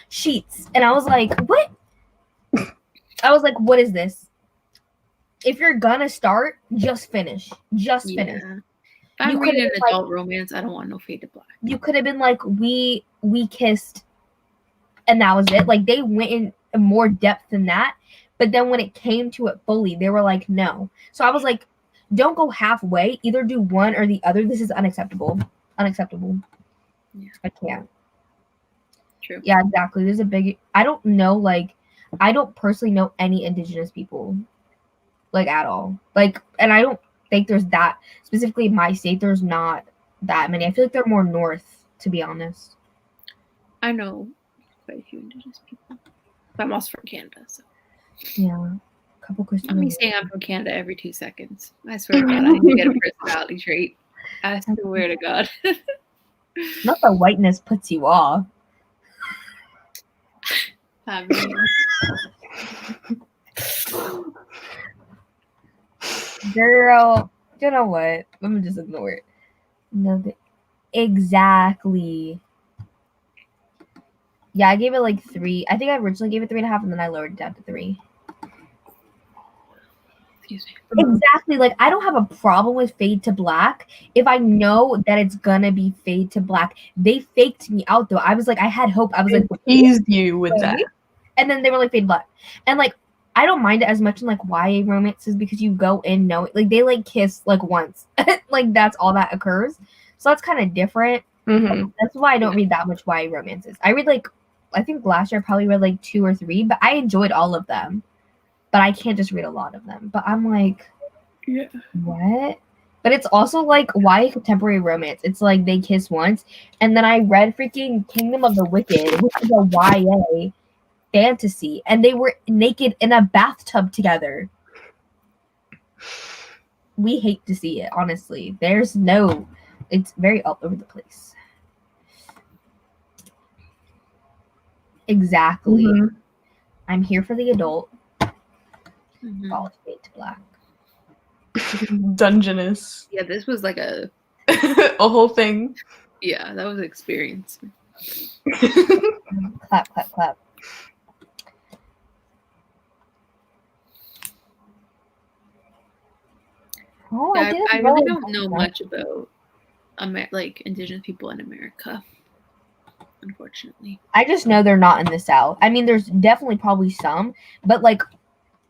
sheets, and I was like, what? I was like, what is this? If you're gonna start, just finish. Just finish. If I'm reading an adult romance, I don't want no fade to black. You could have been like, we kissed, and that was it. Like they went in more depth than that, but then when it came to it fully, they were like, no. So I was like, don't go halfway. Either do one or the other. This is unacceptable. Unacceptable. Yeah. I can't. True. Yeah, exactly. There's a big. I don't know. I don't personally know any Indigenous people, at all. And I don't think there's that specifically in my state. There's not that many. I feel like they're more north, to be honest. I know quite a few Indigenous people. But I'm also from Canada, so. Yeah. A couple Christian. Let me say I'm from Canada every 2 seconds. I swear to God, I need to get a personality trait. I swear to God. Not that whiteness puts you off. I mean, Girl, you know what? Let me just ignore it. No, exactly. Yeah, I gave it like 3. I think I originally gave it 3.5, and then I lowered it down to 3. Excuse me. Exactly. Like, I don't have a problem with fade to black if I know that it's gonna be fade to black. They faked me out though. I was like, I had hope. I was like, teased you with that. And then they were like fade black. And like, I don't mind it as much in like YA romances because you go in knowing like they like kiss like once. Like that's all that occurs. So that's kind of different. Mm-hmm. That's why I don't read that much YA romances. I read like, I think last year I probably read like 2 or 3, but I enjoyed all of them. But I can't just read a lot of them. But I'm like, yeah, what? But it's also like YA contemporary romance. It's like they kiss once. And then I read freaking Kingdom of the Wicked, which is a YA fantasy, and they were naked in a bathtub together. We hate to see it, honestly. It's very all over the place. Exactly. Mm-hmm. I'm here for the adult. Mm-hmm. Fade to black. Dungeness. Yeah, this was like a whole thing. Yeah, that was an experience. Clap, clap, clap. Oh, Yeah, I really don't know much about like Indigenous people in America, unfortunately. I just know they're not in the South. I mean, there's definitely probably some, but like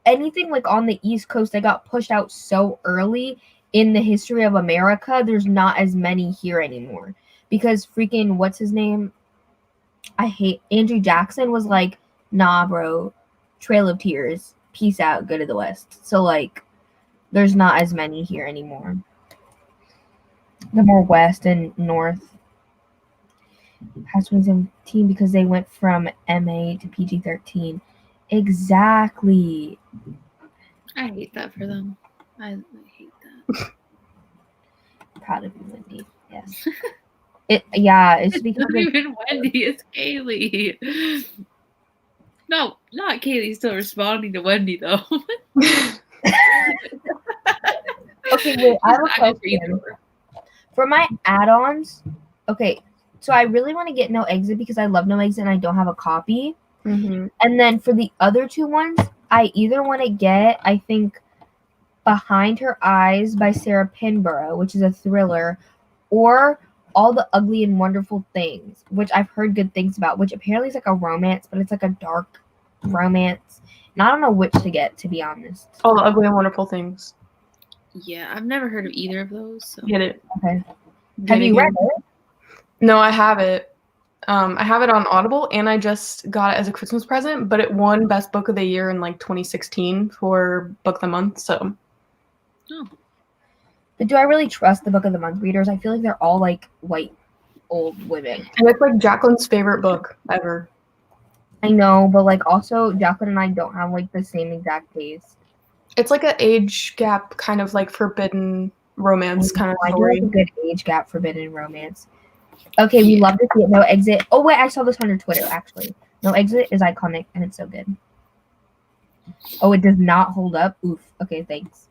anything like on the East Coast that got pushed out so early in the history of America, there's not as many here anymore. Because freaking, what's his name? I hate Andrew Jackson was like, nah, bro, Trail of Tears, peace out, go to the West. So like, there's not as many here anymore. The more West and North. Has 2017 because they went from MA to PG-13. Exactly. I hate that for them. I hate that. Proud of you, Wendy. Yes. It's because not even Wendy, it's Kaylee. No, not Kaylee still responding to Wendy though. Okay, wait, I have a question. For my add-ons, okay, so I really want to get No Exit because I love No Exit and I don't have a copy. Mm-hmm. And then for the other 2 ones, I either want to get, I think, Behind Her Eyes by Sarah Pinborough, which is a thriller, or All the Ugly and Wonderful Things, which I've heard good things about, which apparently is like a romance, but it's like a dark romance. And I don't know which to get, to be honest. All the Ugly and Wonderful Things. Yeah, I've never heard of either of those. So. Get it. Okay. Have you read it? No, I have it. I have it on Audible, and I just got it as a Christmas present, but it won Best Book of the Year in like 2016 for Book of the Month, so. Oh. But do I really trust the Book of the Month readers? I feel like they're all like white old women. And it's like Jacqueline's favorite book ever. I know, but like also Jacqueline and I don't have like the same exact taste. It's like an age gap kind of like forbidden romance kind of story. I do like a good age gap forbidden romance. Okay, we love to see it. No Exit. Oh wait, I saw this on your Twitter actually. No Exit is iconic and it's so good. Oh, it does not hold up. Oof. Okay, thanks.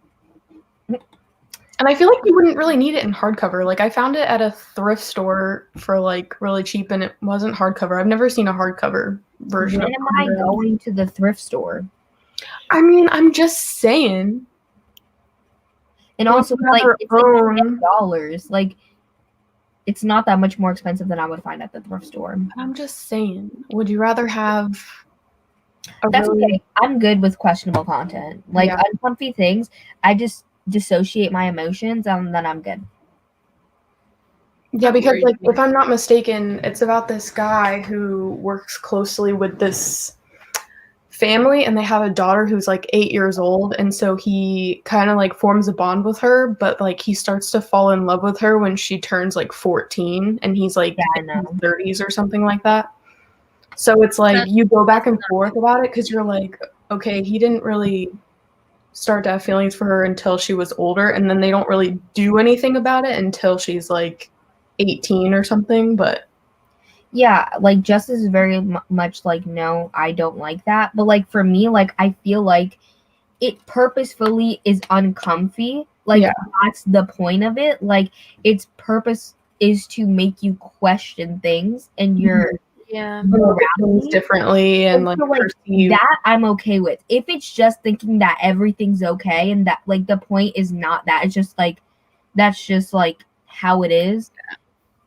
And I feel like you wouldn't really need it in hardcover. Like I found it at a thrift store for like really cheap and it wasn't hardcover. I've never seen a hardcover version. When am I going to the thrift store? I mean, I'm just saying. And also like it's like $10. Like it's not that much more expensive than I would find at the thrift store. I'm just saying. Would you rather have That's okay. I'm good with questionable content. Like uncomfy things, I just dissociate my emotions and then I'm good. Yeah, because like if I'm not mistaken, it's about this guy who works closely with this family and they have a daughter who's like 8 years old, and so he kind of like forms a bond with her, but like he starts to fall in love with her when she turns like 14 and he's like in his 30s or something like that. So it's like you go back and forth about it because you're like, okay, he didn't really start to have feelings for her until she was older, and then they don't really do anything about it until she's like 18 or something. But yeah, like Justice is very much like, no, I don't like that. But like for me, like I feel like it purposefully is uncomfy. Like that's the point of it. Like its purpose is to make you question things and your morality differently and like, so, like that I'm okay with. If it's just thinking that everything's okay and that like the point is not that, it's just like that's just like how it is.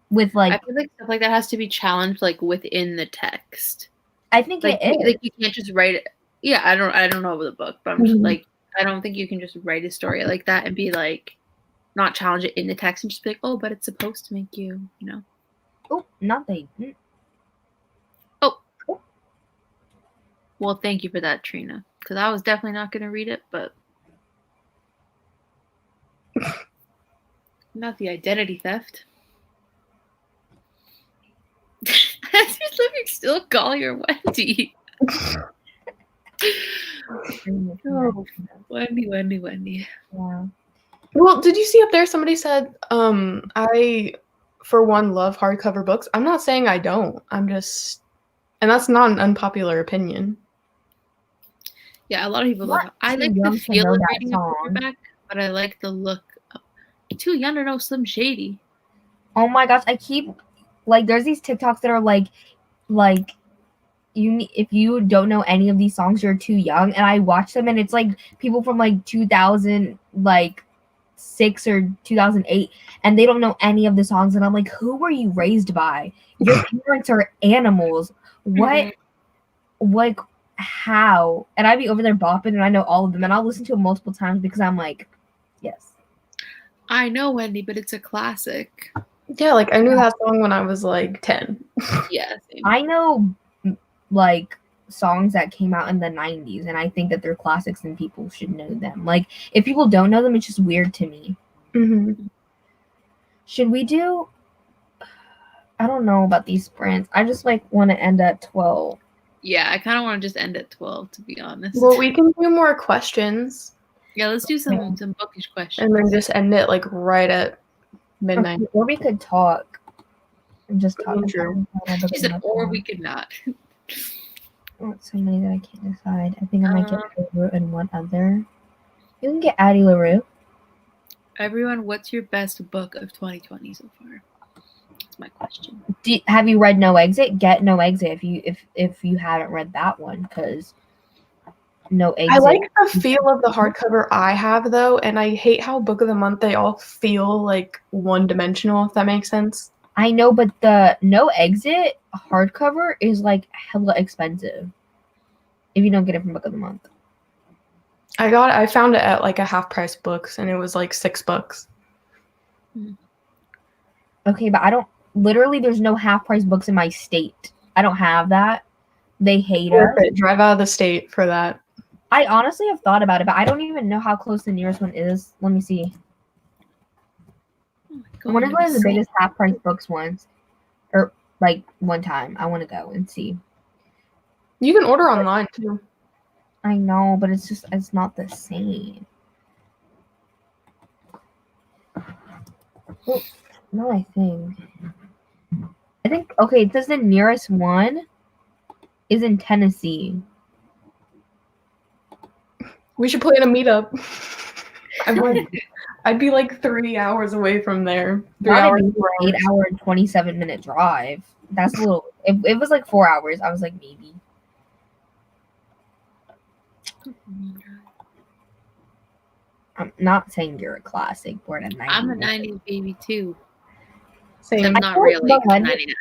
With like I feel like stuff like that has to be challenged like within the text. I think like, it is. Like you can't just write it. Yeah, I don't know the book, but I'm just like I don't think you can just write a story like that and be like not challenge it in the text and just be like, oh, but it's supposed to make you, you know. Oh, nothing. Oh. Well, thank you for that, Trina, because I was definitely not going to read it, but not the identity theft. As you're living, still call your Wendy. Oh, Wendy. Yeah. Well, did you see up there somebody said, I, for one, love hardcover books. I'm not saying I don't. I'm just, and that's not an unpopular opinion. Yeah, a lot of people love it. I like the feel of reading a paperback, but I like the look of Too Young to Know Slim Shady. Oh my gosh, I keep, like, there's these TikToks that are like, if you don't know any of these songs, you're too young. And I watch them, and it's like people from like 2006 or 2008, and they don't know any of the songs. And I'm like, who were you raised by? Your parents are animals. What? Like, how? And I'd be over there bopping, and I know all of them, and I'll listen to them multiple times because I'm like, yes. I know, Wendy, but it's a classic. Yeah, like I knew that song when I was like 10. Yeah, same. I know like songs that came out in the 90s, and I think that they're classics and people should know them. Like if people don't know them, it's just weird to me. Should we do, I don't know about these sprints. I just like want to end at 12. Yeah, I kind of want to just end at 12, to be honest. Well, we can do more questions. Yeah, let's do some bookish questions. And then just end it like right at midnight. Or we could talk and just talk. She said, or we could not. Oh, so many that I can't decide. I think I might get LaRue and one other. You can get Addie LaRue. Everyone, what's your best book of 2020 so far? That's my question. Have you read No Exit? Get No Exit if you haven't read that one, because No Exit. I like the feel of the hardcover I have though, and I hate how book of the month they all feel like one-dimensional, if that makes sense. I know, but the No Exit hardcover is like hella expensive if you don't get it from book of the month. I found it at like a half price books, and it was like $6. Okay, but there's no half price books in my state. I don't have that. They hate us. Drive out of the state for that. I honestly have thought about it, but I don't even know how close the nearest one is. Let me see. I want to go to the biggest half price books once, or like one time. I want to go and see. You can order online too. I know, but it's not the same. Well, no, I think okay. It says the nearest one is in Tennessee. We should plan a meetup. I'd be like 3 hours away from there. 3 hours. 8 hour and 27-minute drive. That's a little. If it was like 4 hours, I was like maybe. I'm not saying you're a classic born in 90s. I'm a 90s baby too. Same. I'm not really. I'm 99.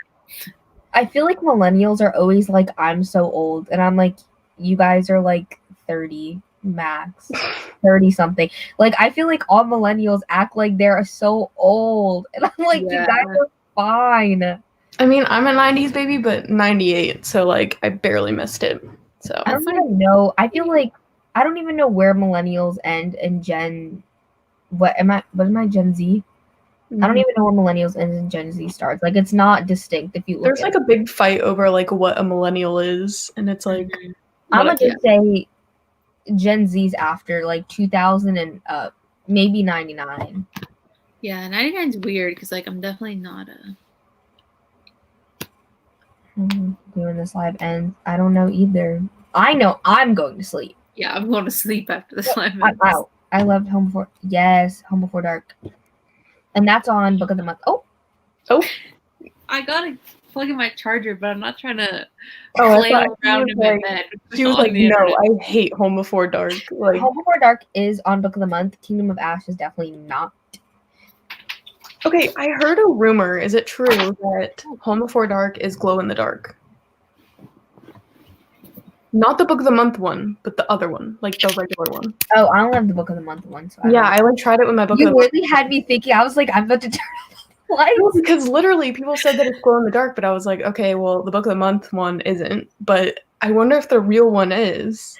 I feel like millennials are always like, I'm so old, and I'm like, you guys are like 30 max, 30 something. Like I feel like all millennials act like they're so old, and I'm like, you guys are fine. I mean, I'm a 90s baby, but 98, so like I barely missed it. So I don't even know. I feel like I don't even know where millennials end and Gen. What am I Gen Z? I don't even know where millennials ends and Gen Z starts. Like it's not distinct. If you look, there's like a big fight over like what a millennial is, and it's like I'm gonna just say Gen Z's after like 2000 and maybe 99. Yeah, 99's weird because like I'm definitely not a. Doing this live ends. I don't know either. I know I'm going to sleep. Yeah, I'm going to sleep after this 5 I'm minutes. out. I loved Home Before. Yes, Home Before Dark. And that's on Book of the Month. Oh, I gotta plug in my charger, but I'm not trying to Oh, play around in my bed. She was on like, the no, internet. I hate Home Before Dark. Like, Home Before Dark is on Book of the Month. Kingdom of Ash is definitely not. okay, I heard a rumor. Is it true that Home Before Dark is glow in the dark? Not the Book of the Month one, but the other one, like the regular one. Oh, I don't have the Book of the Month one. So Yeah, I like tried it with my Book you of the Month. really had me thinking. I was like, I'm about to turn off the lights. No, because literally people said that it's glow in the dark, but I was like, okay, well, the Book of the Month one isn't. But I wonder if the real one is.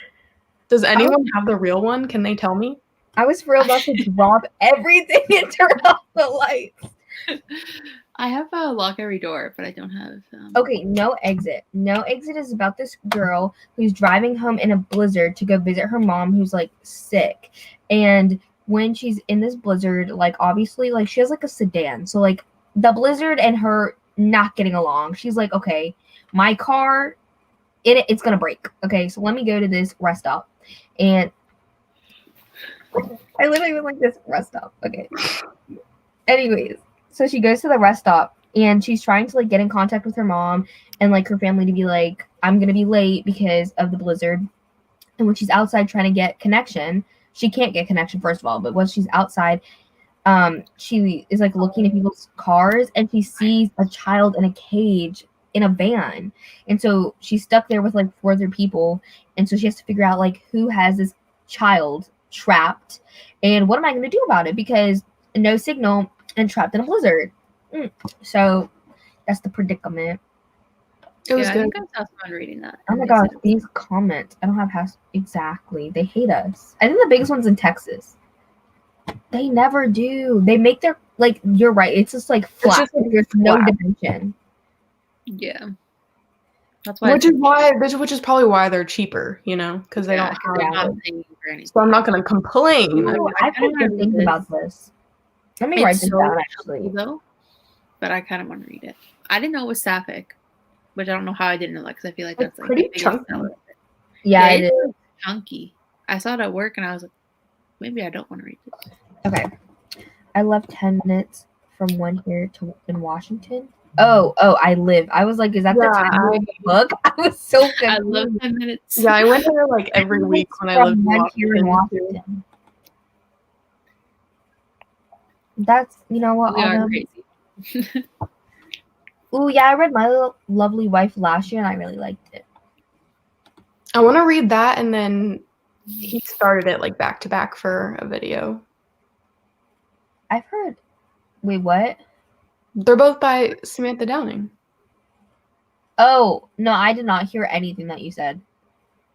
Does anyone have the real one? Can they tell me? I was for real about to drop everything and turn off the lights. I have a lock every door, but I don't have. Okay, No Exit. No Exit is about this girl who's driving home in a blizzard to go visit her mom who's like sick. And when she's in this blizzard, like obviously like she has like a sedan. So like the blizzard and her not getting along. She's like, okay, my car, it's gonna break. Okay, so let me go to this rest stop. And I literally was like this rest stop. Okay. Anyways, so she goes to the rest stop and she's trying to like get in contact with her mom and like her family to be like, I'm gonna be late because of the blizzard. And when she's outside trying to get connection, she can't get connection first of all, but when she's outside, she is like looking at people's cars and she sees a child in a cage in a van. And so she's stuck there with like 4 other people. And so she has to figure out like who has this child trapped and what am I gonna do about it? Because no signal and trapped in a blizzard. So that's the predicament. It was good. I think I saw someone reading that. Oh my gosh, these comments. I don't have past exactly. They hate us. I think the biggest one's in Texas. They never do. They make their like you're right. It's just like flat. just, like, There's no flat. dimension. Yeah. That's why. Which is probably why they're cheaper, you know, because they don't have. They're not paying for anything. So I'm not gonna complain. Ooh, I've been thinking about this. Let me write this down actually. Though, but I kind of want to read it. I didn't know it was sapphic, which I don't know how I didn't know that because I feel like that's like pretty the biggest chunky. seller. Yeah, it is. Chunky. I saw it at work and I was like, maybe I don't want to read this. Okay. I left 10 minutes from one here to in Washington. Oh, I live. I was like, is that the time of the book? I was so confused. I love 10 minutes. Yeah, I went there like every week when I lived here in Washington. That's, you know what? We are crazy. Ooh, yeah, I read My Lovely Wife last year and I really liked it. I want to read that, and then he started it like back to back for a video. I've heard. Wait, what? They're both by Samantha Downing. Oh, no, I did not hear anything that you said.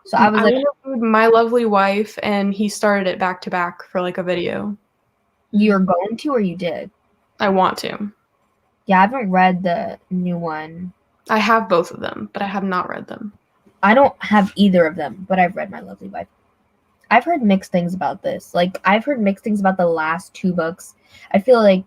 So I was like, My Lovely Wife, and he started it back to back for like a video. You're going to or you did? I want to. Yeah, I haven't read the new one. I have both of them, but I have not read them. I don't have either of them, but I've read My Lovely Wife. I've heard mixed things about this. Like, I've heard mixed things about the last 2 books. I feel like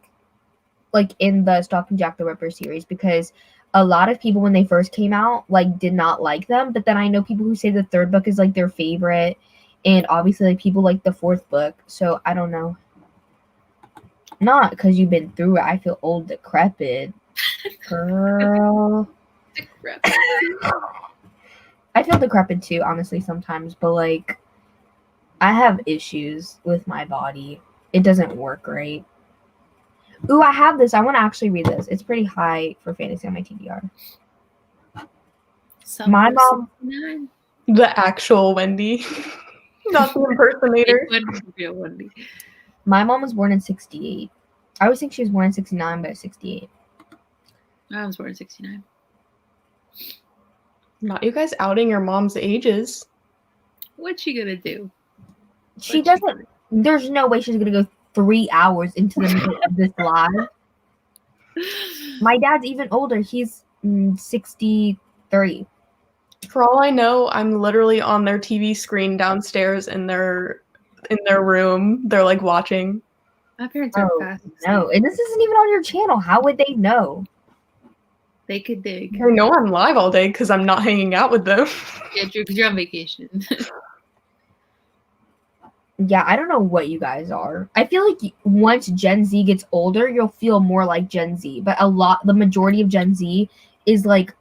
in the Stalking Jack the Ripper series, because a lot of people when they first came out, like, did not like them. But then I know people who say the 3rd book is like their favorite. And obviously, like, people like the 4th book. So I don't know. Not because you've been through it. I feel old, decrepit. Girl. I feel decrepit too, honestly, sometimes. But, like, I have issues with my body. It doesn't work right. Ooh, I have this. I want to actually read this. It's pretty high for fantasy on my TBR. My mom. The actual Wendy. Not the impersonator. Wendy. My mom was born in 68. I always think she was born in 69, but 68. I was born in 69. Not you guys outing your mom's ages. What's she gonna do? She doesn't. There's no way she's gonna go 3 hours into the middle of this live. My dad's even older. He's 63. For all I know, I'm literally on their TV screen downstairs in their room. They're like watching. My parents are fast. No, and this isn't even on your channel. How would they know? They could dig. I know I'm live all day because I'm not hanging out with them. Yeah, true, because you're on vacation. Yeah, I don't know what you guys are. I feel like once Gen Z gets older, you'll feel more like Gen Z. But the majority of Gen Z is like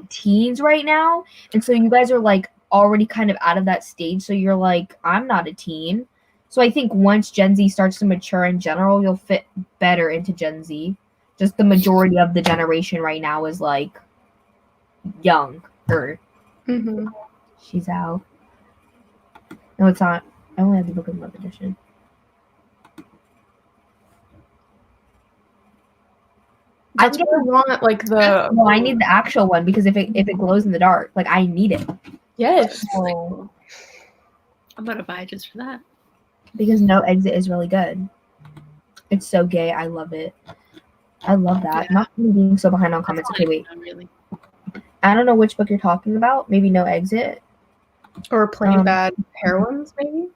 teens right now. And so you guys are like already kind of out of that stage. So you're like, I'm not a teen. So I think once Gen Z starts to mature in general, you'll fit better into Gen Z. Just the majority of the generation right now is like young. Mm-hmm. She's out. No, it's not. I only have the book of love edition. That's what I want, like the. No, I need the actual one because if it glows in the dark, like I need it. Yes. Oh. I'm gonna buy it just for that. Because No Exit is really good. It's so gay. I love it. I love that. Yeah. Not me being so behind on comments. Okay, wait. Really. I don't know which book you're talking about. Maybe No Exit. Or Plain Bad Heroines, maybe?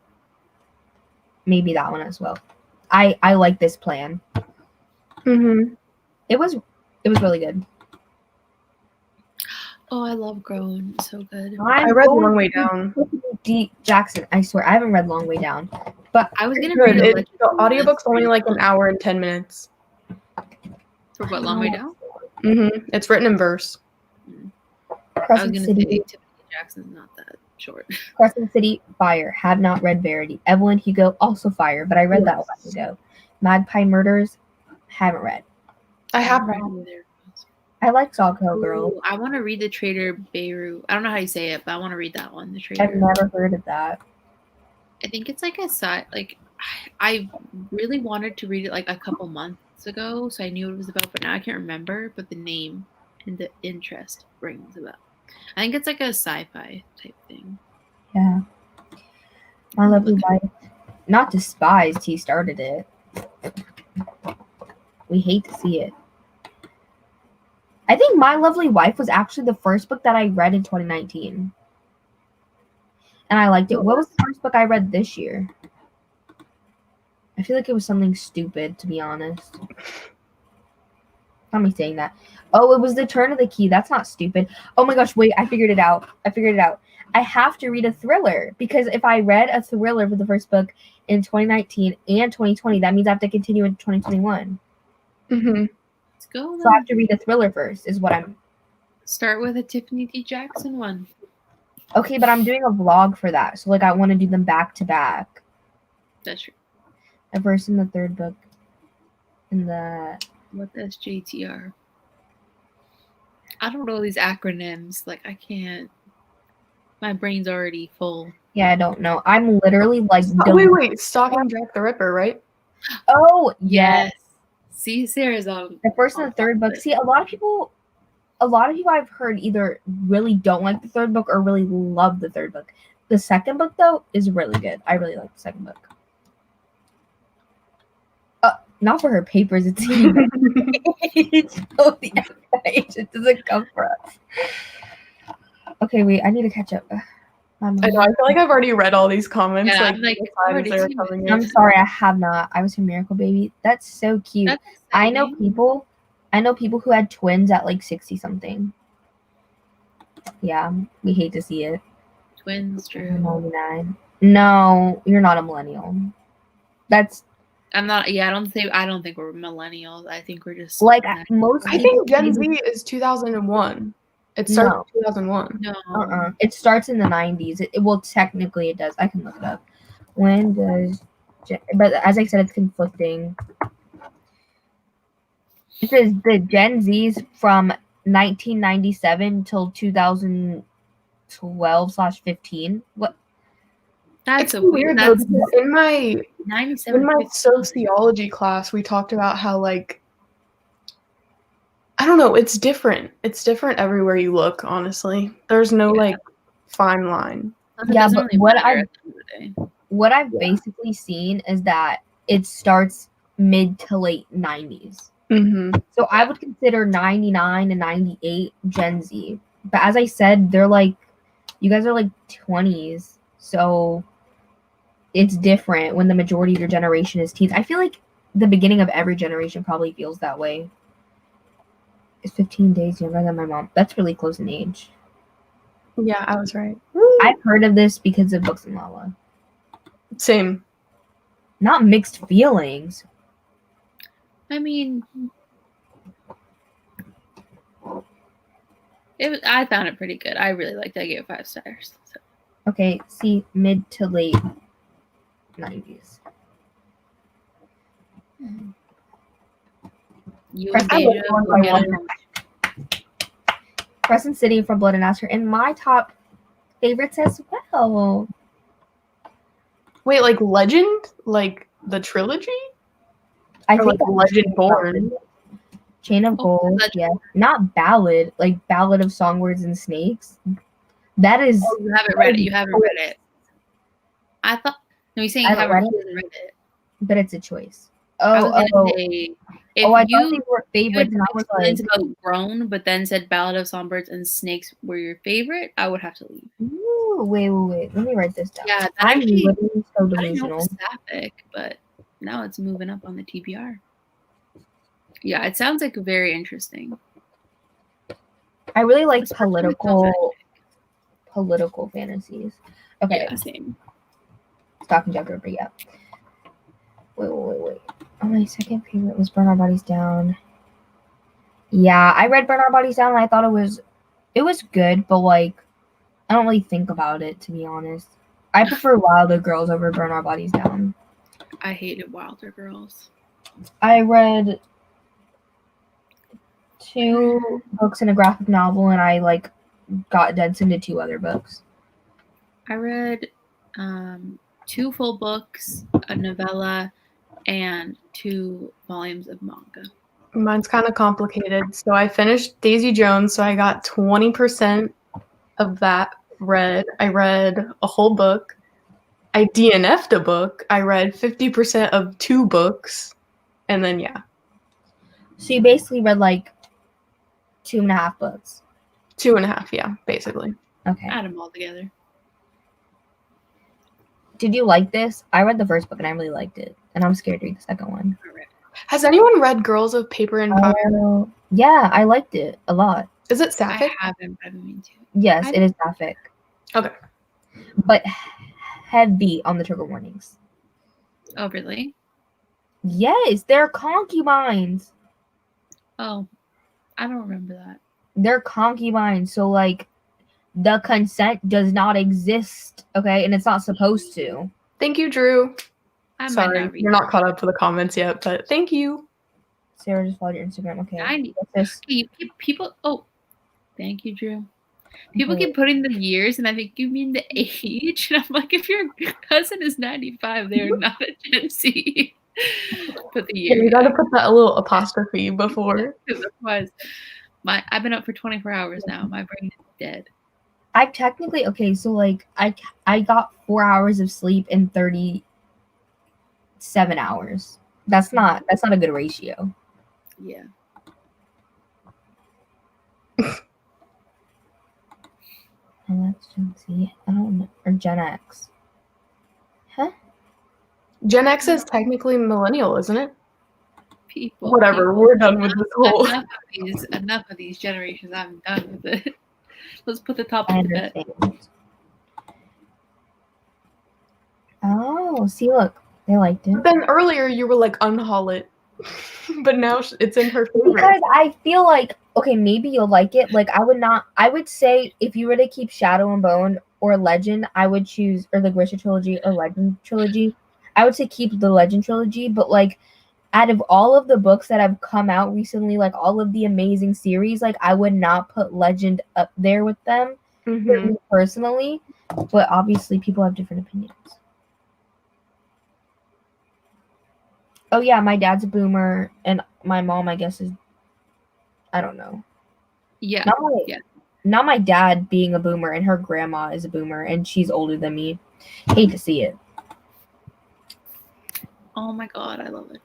Maybe that one as well. I like this plan. Mm-hmm. It was really good. Oh, I love Grown. So good. I read Long Way Down. Jackson, I swear, I haven't read Long Way Down. But I was gonna Good. read The audiobook's only like an hour and 10 minutes. For what, Long Way Down? Mm-hmm. It's written in verse. I was Crescent gonna City. say Tiffany Jackson's not that short. Crescent City, fire. Have not read Verity. Evelyn Hugo, also fire, but I read that a while ago. Magpie Murders, haven't read. I have read. I like Sawkill Girl. Ooh, I want to read The Traitor Beirut. I don't know how you say it, but I want to read that one. The Traitor. I've never heard of that. I think it's like a side. Like I really wanted to read it like a couple months ago, so I knew what it was about, but now I can't remember. But the name and the interest rings a bell. I think it's like a sci-fi type thing. Yeah. My Lovely Wife. Not despised, he started it. We hate to see it. I think My Lovely Wife was actually the first book that I read in 2019. And I liked it. What was the first book I read this year? I feel like it was something stupid, to be honest. Not me saying that. Oh, it was The Turn of the Key. That's not stupid. Oh my gosh, wait, I figured it out. I have to read a thriller because if I read a thriller for the first book in 2019 and 2020, that means I have to continue in 2021. Mm-hmm. Let's go. So I have to read a thriller first, is what I'm. Start with a Tiffany D. Jackson one. Okay, but I'm doing a vlog for that, so like I want to do them back to back. That's true. The first and the third book. In the. What does JTR? I don't know these acronyms. Like I can't. My brain's already full. Yeah, I don't know. I'm literally like. Wait. Stalking Jack the Ripper, right? Oh yes. See, Sarah's on. The first and the third book. See, a lot of people I've heard either really don't like the third book or really love the third book. The second book though is really good. I really like the second book. Not for her papers. It's it doesn't come for us. Okay, wait. I need to catch up. I know. I feel like I've already read all these comments. Yeah, like, I'm like, times they were coming in. I'm sorry, I have not. I was a Miracle Baby. That's so cute. That's I know people who had twins at like 60 something. Yeah, we hate to see it. Twins, true. 99. No, you're not a millennial. That's. I'm not. Yeah, I don't think we're millennials. I think we're just like most. I think Gen Z is 2001. It started in 2001. No. It starts in the 90s. Well, technically it does. I can look it up. When does? But as I said, it's conflicting. It says the Gen Zs from 1997 till 2012/15. What? That's it's so weird. Though, That's in my 97. In my sociology class, we talked about how like I don't know, it's different. It's different everywhere you look, honestly. There's no like fine line. Yeah, but what I've basically seen is that it starts mid to late 90s. Mm-hmm. So I would consider 99 and 98 Gen Z. But as I said, they're like, you guys are like 20s. So it's different when the majority of your generation is teens. I feel like the beginning of every generation probably feels that way. It's 15 days younger than my mom. That's really close in age. Yeah, I was right. I've heard of this because of Books and Lala. Same. Not mixed feelings. I mean, I found it pretty good. I really liked it. I gave it 5 stars. So. Okay, see, mid to late 90s. You and Daijah. Crescent City from Blood and Asher in my top favorites as well. Wait, like Legend? Like the trilogy? I or think like Legend-born. Chain of Gold, yeah. Not Ballad, like Ballad of Songbirds and Snakes. That is. Oh, you haven't read it. You haven't read it. I thought. No, you're saying you haven't read it. But it's a choice. I was gonna say, if I thought you they were favorites, and I was like, about Grown, but then said Ballad of Songbirds and Snakes were your favorite, I would have to leave. Ooh, wait. Let me write this down. Yeah, that I'm actually, literally so I didn't know it delusional. was sapphic, but now it's moving up on the TBR. Yeah, it sounds like very interesting. I really like political fantasies. Okay. Yeah, same. Stalking Jack Ripper, yeah. Wait. Oh, my second favorite was Burn Our Bodies Down. Yeah, I read Burn Our Bodies Down and I thought it was good, but like I don't really think about it, to be honest. I prefer Wilder Girls over Burn Our Bodies Down. I hated Wilder Girls. I read 2 books and a graphic novel, and I like got dense into 2 other books. I read 2 full books, a novella, and 2 volumes of manga. Mine's kind of complicated. So I finished Daisy Jones, so I got 20% of that read. I read a whole book. I DNF'd a book. I read 50% of 2 books. And then, yeah. So you basically read like 2.5 books. 2.5, yeah, basically. Okay. Add them all together. Did you like this? I read the first book and I really liked it. And I'm scared to read the second one. Has anyone read Girls of Paper and Fire? Yeah, I liked it a lot. Is it sapphic? I haven't mean to. Yes, it is sapphic. Okay. But heavy on the trigger warnings. Oh, really? Yes, they're concubines. Oh, I don't remember that. They're concubines, so like the consent does not exist, okay? And it's not supposed to. Thank you, Drew. Sorry, you're not caught up to the comments yet, but thank you. Sarah just followed your Instagram. Okay. I need this. People. Oh, thank you, Drew. People keep putting the years, and I think you mean the age. And I'm like, if your cousin is 95, they're not a Gen Z. Put the year. Yeah, you gotta put that little apostrophe before. Otherwise, I've been up for 24 hours now. My brain is dead. I've technically so like I got 4 hours of sleep in 37 hours. That's not a good ratio. Yeah. And that's Gen Z. I don't know. Or Gen X. Huh? Gen X is technically millennial, isn't it? People. Whatever. We're done with this whole. Enough of these generations. I'm done with it. Let's put the top of the bed. Oh, see, look. They liked it. But then earlier you were like, unhaul it. But now it's in her favorite. Because I feel like, okay, maybe you'll like it. Like, I would say if you were to keep Shadow and Bone or Legend, I would choose, or the Grisha trilogy or Legend trilogy. I would say keep the Legend trilogy, but like, out of all of the books that have come out recently, like all of the amazing series, like I would not put Legend up there with them personally, but obviously people have different opinions. Oh yeah, my dad's a boomer, and my mom, I guess, is, I don't know. Yeah. Not my dad being a boomer, and her grandma is a boomer, and she's older than me. Hate to see it. Oh my god, I love it.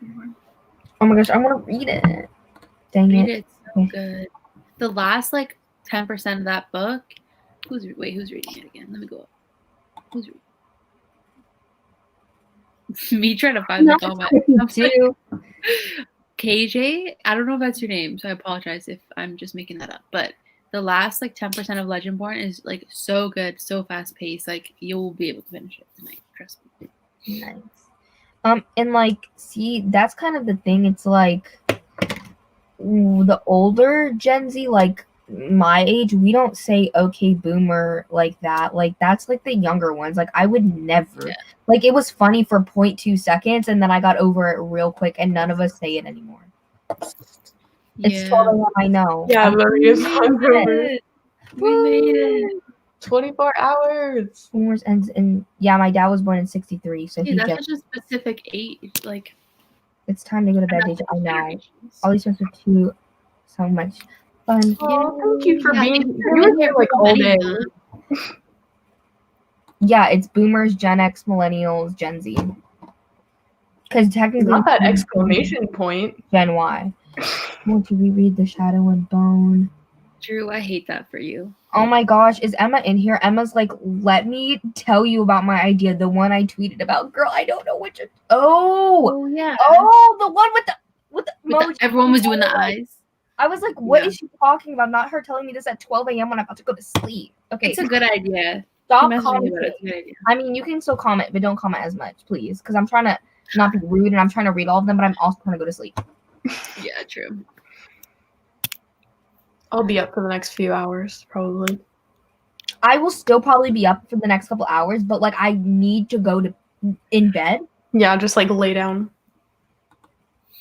Oh my gosh, I want to read it. Dang it. Read it. It's so good. The last like 10% of that book. Who's reading it again? Let me go up. Who's reading? Me trying to find the comment. KJ, I don't know if that's your name, so I apologize if I'm just making that up. But the last like 10% of Legendborn is like so good, so fast paced. Like you'll be able to finish it tonight. Trust me. Nice. And like, see, that's kind of the thing. It's like the older Gen Z, like my age, we don't say okay boomer like that. Like that's like the younger ones. Like I would never. Yeah. Like it was funny for 0.2 seconds and then I got over it real quick and none of us say it anymore. It's 12 a.m. I know. Yeah, Maria's on We made it. 24 hours. Boomers ends in my dad was born in 63, so Dude, he that's just such a specific age. Like, it's time to go to bed, that's Daijah. I know. generations. All these friends are too so much fun. Oh, thank you for Yeah, being thank you here. for You being were here here like for all many day. months. Yeah, it's boomers, Gen X, millennials, Gen Z. Because technically Not that exclamation point. Gen Y. Want to reread The Shadow and Bone? Drew, I hate that for you. Oh my gosh, is Emma in here? Emma's like, let me tell you about my idea, the one I tweeted about. Girl, I don't know which. Oh yeah. Oh, the one with the emoji. Everyone was doing the eyes. I was like, what Yeah. is she talking about? Not her telling me this at 12 a.m. when I'm about to go to sleep. Okay, It's a good idea. stop She messaged me about commenting. it. It's a good idea. I mean, you can still comment, but don't comment as much, please. Because I'm trying to not be rude and I'm trying to read all of them, but I'm also trying to go to sleep. Yeah, true. I'll be up for the next few hours, probably. I will still probably be up for the next couple hours, but like I need to go to in bed. Yeah, just like lay down.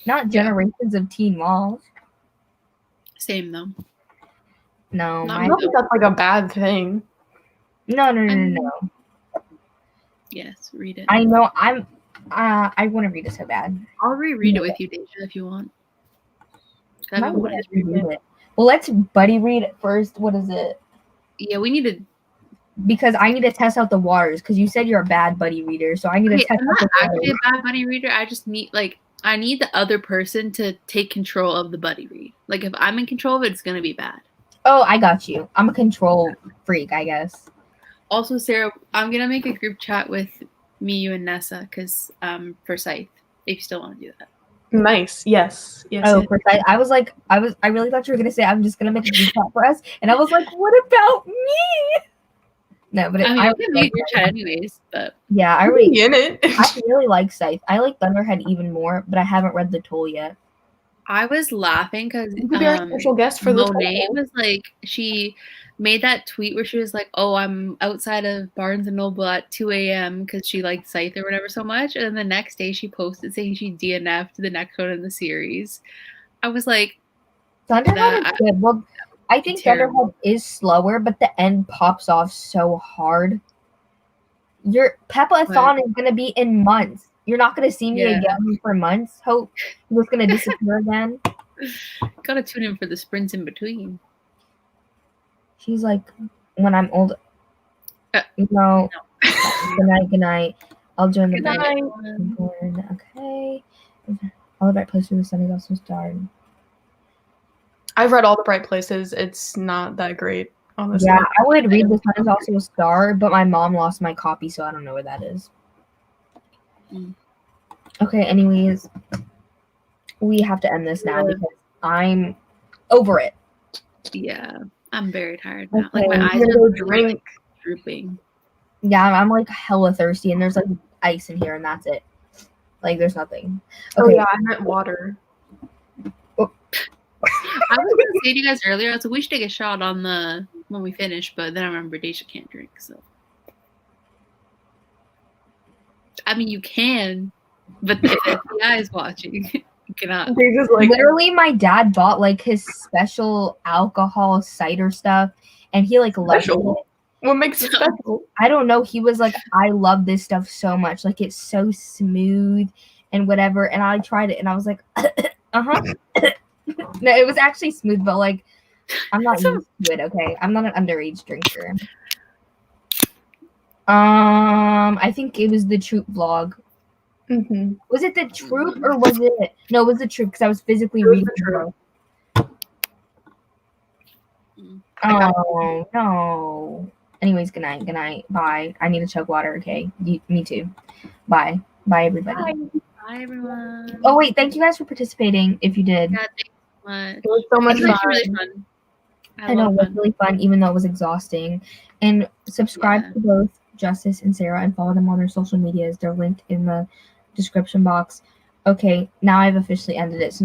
Not generations of teen malls. Same though. No, Not I my don't think that's like a bad thing. no. Yes, read it. I know I want to read it so bad. I'll reread it with you, Daijah, if you want. I've Might been wanting to read it. Well, let's buddy read it first. What is it? Yeah, we need to. Because I need to test out the waters. Because you said you're a bad buddy reader, so I need to Okay, test I'm out not the actually waters. a bad buddy reader. I just need I need the other person to take control of the buddy read. Like if I'm in control of it, it's gonna be bad. Oh, I got you. I'm a control freak, I guess. Also, Sarah, I'm gonna make a group chat with me, you, and Nessa, because for Scythe, if you still want to do that. Nice. Yes. Yes. Oh, yes. for I was like, I really thought you were gonna say I'm just gonna make a group chat for us, and I was like, what about me? No, but I mean, I can make a group chat anyways, but yeah, I I'll really, be in it. I really like Scythe. I like Thunderhead even more, but I haven't read the toll yet. I was laughing because You could be our special guest for the Monet toll. was like, she made that tweet where she was like, oh, I'm outside of Barnes & Noble at 2 a.m. because she liked Scythe or whatever so much. And then the next day she posted saying she DNF'd the next one in the series. I was like, Thunderhead is good. Well, I think Thunderhead is slower, but the end pops off so hard. Your Peppa-a-thon is going to be in months. You're not going to see me again for months. Hope you're just going to disappear again. Gotta tune in for the sprints in between. She's like, when I'm old, no. Good night. I'll join the bed. Okay. All the right places where the sun is also starred. I've read all the Bright Places. It's not that great, honestly. Yeah, I would read The Sun is Also a Star, but my mom lost my copy, so I don't know where that is. Okay, anyways, we have to end this now because I'm over it. Yeah, I'm very tired now. Okay, like my eyes are like drooping. Yeah, I'm like hella thirsty, and there's like ice in here, and that's it. Like, there's nothing. Okay. Oh yeah, I meant water. I was gonna say to you guys earlier, I was like, we should take a shot on the when we finish, but then I remember Daijah can't drink, so I mean you can, but if the FBI is watching, you cannot. They just like literally my dad bought like his special alcohol cider stuff, and he like loved it. What makes it special? I don't know. He was like, I love this stuff so much. Like it's so smooth and whatever. And I tried it, and I was like, uh-huh. No, it was actually smooth, but like I'm not used to it, okay? I'm not an underage drinker. I think it was the Troop vlog. Mm-hmm. Was it the Troop or was it? No, it was the Troop because I was physically reading the Troop. Oh no. Anyways, good night. Good night. Bye. I need to chug water. Okay. Me too. Bye. Bye, everybody. Bye, everyone. Oh wait, thank you guys for participating. If you did. Yeah, thanks so much. It was so much fun. Really fun. I know it was really fun, even though it was exhausting. And subscribe to both Justice and Sarah and follow them on their social medias. They're linked in the description box. Okay, now I've officially ended it. So